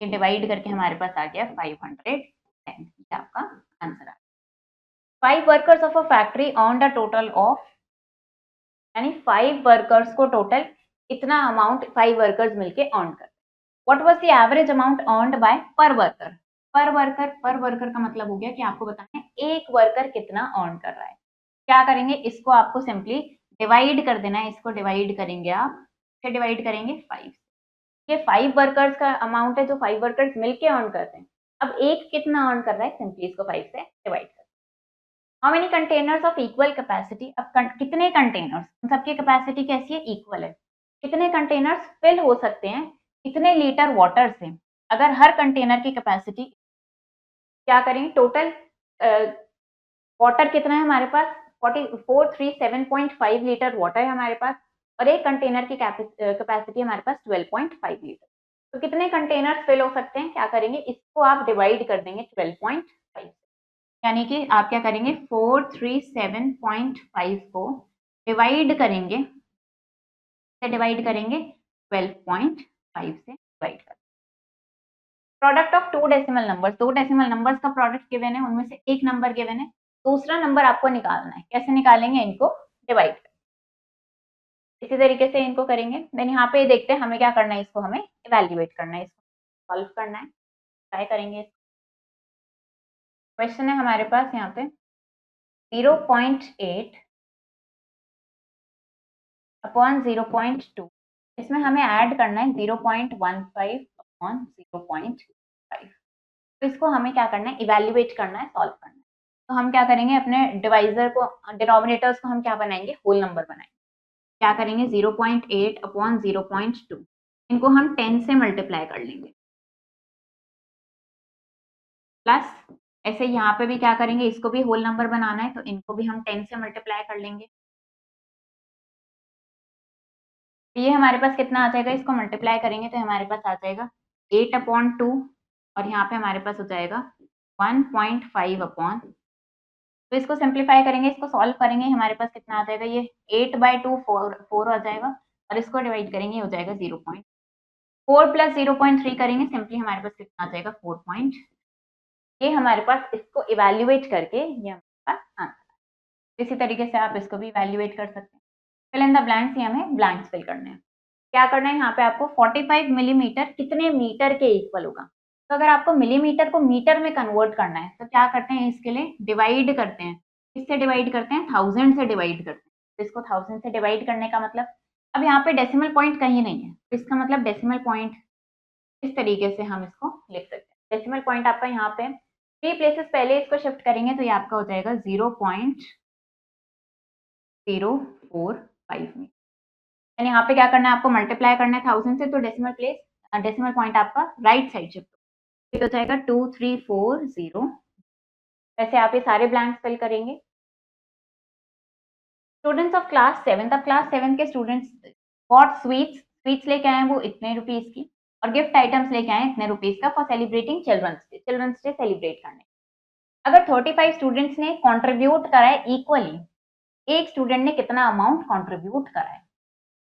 ये डिवाइड करके हमारे पास आ गया 510, ये आपका आंसर आ गया। 5 workers of a factory earned a total of, यानी 5 वर्कर्स को टोटल इतना अमाउंट 5 वर्कर्स मिलके अर्न करते हैं। What was the average amount earned bye पर वर्कर। पर वर्कर का मतलब हो गया कि आपको बताना है एक वर्कर कितना अर्न कर रहा है। क्या करेंगे, इसको आपको सिंपली डिवाइड कर देना है, इसको डिवाइड करेंगे आप, फिर डिवाइड करेंगे 5। ये 5 वर्कर्स का अमाउंट है जो 5 वर्कर्स मिलके अर्न करते हैं। अब एक कितना अर्न कर रहा है, सिंपली इसको 5 से डिवाइड कर। How many containers of equal capacity, अब कितने कंटेनर्स, सबकी कैपेसिटी कैसी है, इक्वल है, कितने कंटेनर्स फिल हो सकते हैं कितने लीटर वाटर से। अगर हर कंटेनर की कैपेसिटी, क्या करेंगे, टोटल वाटर कितना है हमारे पास 437.5 लीटर वाटर है हमारे पास और एक कंटेनर की कैपेसिटी हमारे पास 12.5 लीटर। तो कितने कंटेनर फिल हो सकते हैं? क्या करेंगे, इसको आप डिवाइड कर देंगे 12.5, यानी कि आप क्या करेंगे 437.5 को डिवाइड करेंगे 12.5 से डिवाइड कर। Product of two decimal numbers, दो डेसिमल नंबर्स का प्रोडक्ट गिवन है, उनमें से एक नंबर गिवन है, दूसरा नंबर आपको निकालना है। कैसे निकालेंगे? इनको डिवाइड कर, इसी तरीके से इनको करेंगे। देन यहाँ पे देखते हैं हमें क्या करना है, इसको हमें इवैल्यूएट करना है, इसको सॉल्व करना है, ट्राई करेंगे। क्वेश्चन है हमारे पास यहाँ पे 0.8 अपॉन 0.2, इसमें हमें ऐड करना है 0.15 अपॉन 0.5। तो इसको हमें क्या करना है, इवैल्यूएट करना है, सॉल्व करना है। तो हम क्या करेंगे, अपने डिवाइजर को, डिनोमिनेटर्स को हम क्या बनाएंगे, होल नंबर बनाएंगे। क्या करेंगे 0.8 अपॉन 0.2, इनको हम 10 से मल्टीप्लाई कर लेंगे, प्लस ऐसे यहाँ पे भी क्या करेंगे, इसको भी होल नंबर बनाना है तो इनको भी हम 10 से मल्टीप्लाई कर लेंगे। तो ये हमारे पास कितना आ जाएगा, इसको मल्टीप्लाई करेंगे तो हमारे पास आ जाएगा 8/2 और यहाँ पे हमारे पास हो जाएगा 1.5 अपॉन, तो इसको सिंप्लीफाई करेंगे, इसको सॉल्व करेंगे, हमारे पास कितना आ जाएगा, ये 8/2 4 आ जाएगा और इसको डिवाइड करेंगे हो जाएगा 0.4 प्लस 0.3 करेंगे, सिंपली हमारे पास कितना आ जाएगा 4. ये हमारे पास इसको इवैल्यूएट करके ये हमारे पास आंसर। इसी तरीके से आप इसको भी इवैल्यूएट कर सकते हैं। फिल इन द ब्लैंक्स, ये हमें ब्लैंक्स फिल करने हैं। क्या करना है यहाँ पे आपको, 45 मिलीमीटर कितने मीटर के इक्वल होगा। तो अगर आपको मिलीमीटर को मीटर में कन्वर्ट करना है तो क्या करते हैं, इसके लिए डिवाइड करते हैं। किससे डिवाइड करते हैं, 1000 से डिवाइड करते हैं। तो इसको 1000 से डिवाइड करने का मतलब, अब यहाँ पे डेसिमल पॉइंट कहीं नहीं है, तो इसका मतलब डेसिमल पॉइंट इस तरीके से हम इसको लिख सकते हैं। डेसिमल पॉइंट आपका यहाँ पे 3 प्लेसेस पहले इसको शिफ्ट करेंगे तो ये आपका हो जाएगा 0.045 में। यहाँ पे क्या करना है, आपको मल्टीप्लाई करना है 1000 से, तो डेसिमल पॉइंट आपका राइट साइड शिफ्ट हो जाएगा 2340। वैसे आप ये सारे ब्लैंक्स फिल करेंगे। स्टूडेंट्स ऑफ क्लास 7, अब क्लास 7 के स्टूडेंट्स गॉट स्वीट्स लेके आए वो इतने रुपीज की, और गिफ्ट आइटम्स लेके आए इतने रुपीज का for celebrating children's day celebrate करने। अगर 35 स्टूडेंट्स ने कंट्रीब्यूट करा है इक्वली, एक स्टूडेंट ने कितना अमाउंट कंट्रीब्यूट करा है।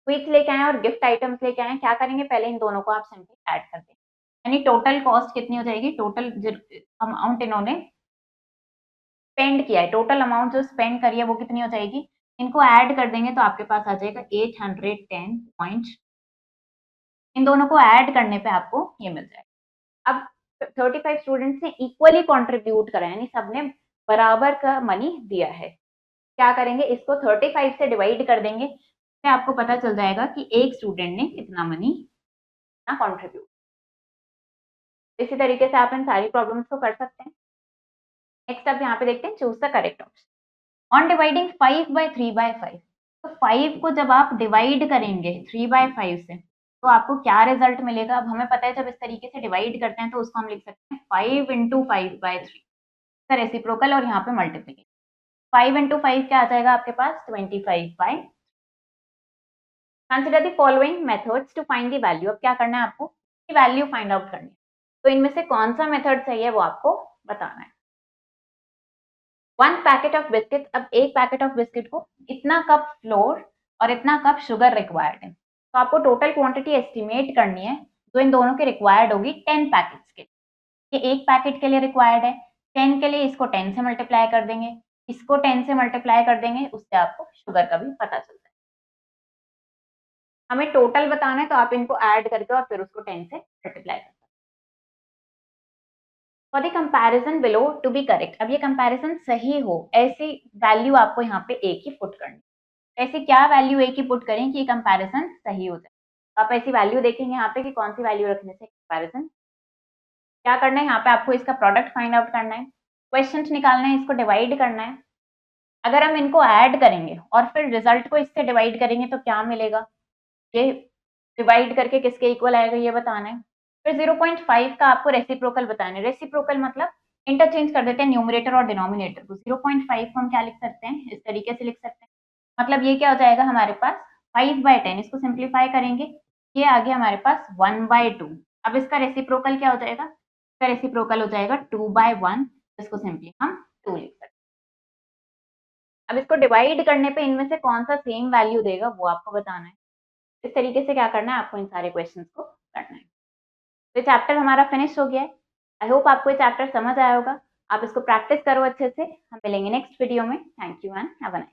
स्वीट्स लेके आए और गिफ्ट आइटम्स लेके आए, क्या करेंगे, पहले इन दोनों को आप सिंपली ऐड कर देंगे, यानी टोटल कॉस्ट कितनी हो जाएगी, टोटल अमाउंट इन्होंने स्पेंड किया है, टोटल अमाउंट जो स्पेंड करी है वो कितनी हो जाएगी, इनको ऐड कर देंगे तो आपके पास आ जाएगा 810 पॉइंट। इन दोनों को ऐड करने पे आपको ये मिल जाएगा। अब 35 स्टूडेंट्स ने इक्वली कंट्रीब्यूट करा है, यानी सबने बराबर का मनी दिया है। क्या करेंगे, इसको 35 से डिवाइड कर देंगे, तो आपको पता चल जाएगा कि एक स्टूडेंट ने कितना मनी कंट्रीब्यूट। इसी तरीके से आप इन सारी प्रॉब्लम्स को कर सकते हैं। नेक्स्ट अब यहाँ पे देखते हैं choose the correct option. On dividing 5/3/5, तो 5 को जब आप डिवाइड करेंगे 3/5 से तो आपको क्या रिजल्ट मिलेगा। अब हमें पता है जब इस तरीके से डिवाइड करते हैं तो उसको हम लिख सकते हैं 5 × 5/3, रेसिप्रोकल और यहाँ पे मल्टीप्लीकेशन। 5 × 5 क्या आ जाएगा आपके पास 25/3। Consider the following methods to find the value. अब क्या करना है आपको, वैल्यू फाइंड आउट करनी है, तो इनमें से कौन सा मेथड सही है वो आपको बताना है। 1 पैकेट ऑफ बिस्किट, अब एक पैकेट ऑफ बिस्किट को इतना कप फ्लोर और इतना कप शुगर रिक्वायर्ड है, तो आपको टोटल क्वांटिटी एस्टिमेट करनी है जो इन दोनों की रिक्वायर्ड होगी 10 पैकेट्स के। ये एक पैकेट के लिए रिक्वायर्ड है, 10 के लिए इसको 10 से मल्टीप्लाई कर देंगे, इसको 10 से मल्टीप्लाई कर देंगे, उससे आपको शुगर का भी पता चल जाएगा। हमें टोटल बताना है तो आप इनको ऐड करके और फिर उसको 10 से मल्टीप्लाई कर सकते हैं। For the comparison below to be correct, अब ये कंपैरिजन सही हो ऐसी वैल्यू आपको यहाँ पे एक ही पुट करनी। ऐसे क्या वैल्यू एक ही पुट करें कि ये कंपैरिजन सही हो जाए। आप ऐसी वैल्यू देखेंगे यहाँ पे कि कौन सी वैल्यू रखने से कंपैरिजन। क्या करना है, यहाँ पे आपको इसका प्रोडक्ट फाइंड आउट करना है, क्वेश्चन निकालना है, इसको डिवाइड करना है। अगर हम इनको ऐड करेंगे और फिर रिजल्ट को इससे डिवाइड करेंगे तो क्या मिलेगा, ये डिवाइड करके किसके इक्वल आएगा ये बताना है। फिर 0.5 का आपको रेसिप्रोकल बताना है। रेसिप्रोकल मतलब इंटरचेंज कर देते हैं न्यूमरेटर और डिनोमिनेटर को। 0.5 को हम क्या लिख सकते हैं, इस तरीके से लिख सकते हैं। मतलब ये क्या हो जाएगा हमारे पास 5/10, इसको सिंप्लीफाई करेंगे, ये आ गया हमारे पास 1/2। अब इसका रेसिप्रोकल क्या हो जाएगा, इसका रेसिप्रोकल हो जाएगा 2/1, इसको सिंपली हम 2 लिख सकते हैं। अब इसको डिवाइड करने पे इनमें से कौन सा सेम वैल्यू देगा वो आपको बताना है। इस तरीके से क्या करना है, आपको इन सारे क्वेश्चंस को करना है। तो चैप्टर हमारा फिनिश हो गया है। आई होप आपको ये चैप्टर समझ आया होगा। आप इसको प्रैक्टिस करो अच्छे से। हम मिलेंगे नेक्स्ट वीडियो में। Thank you and have a nice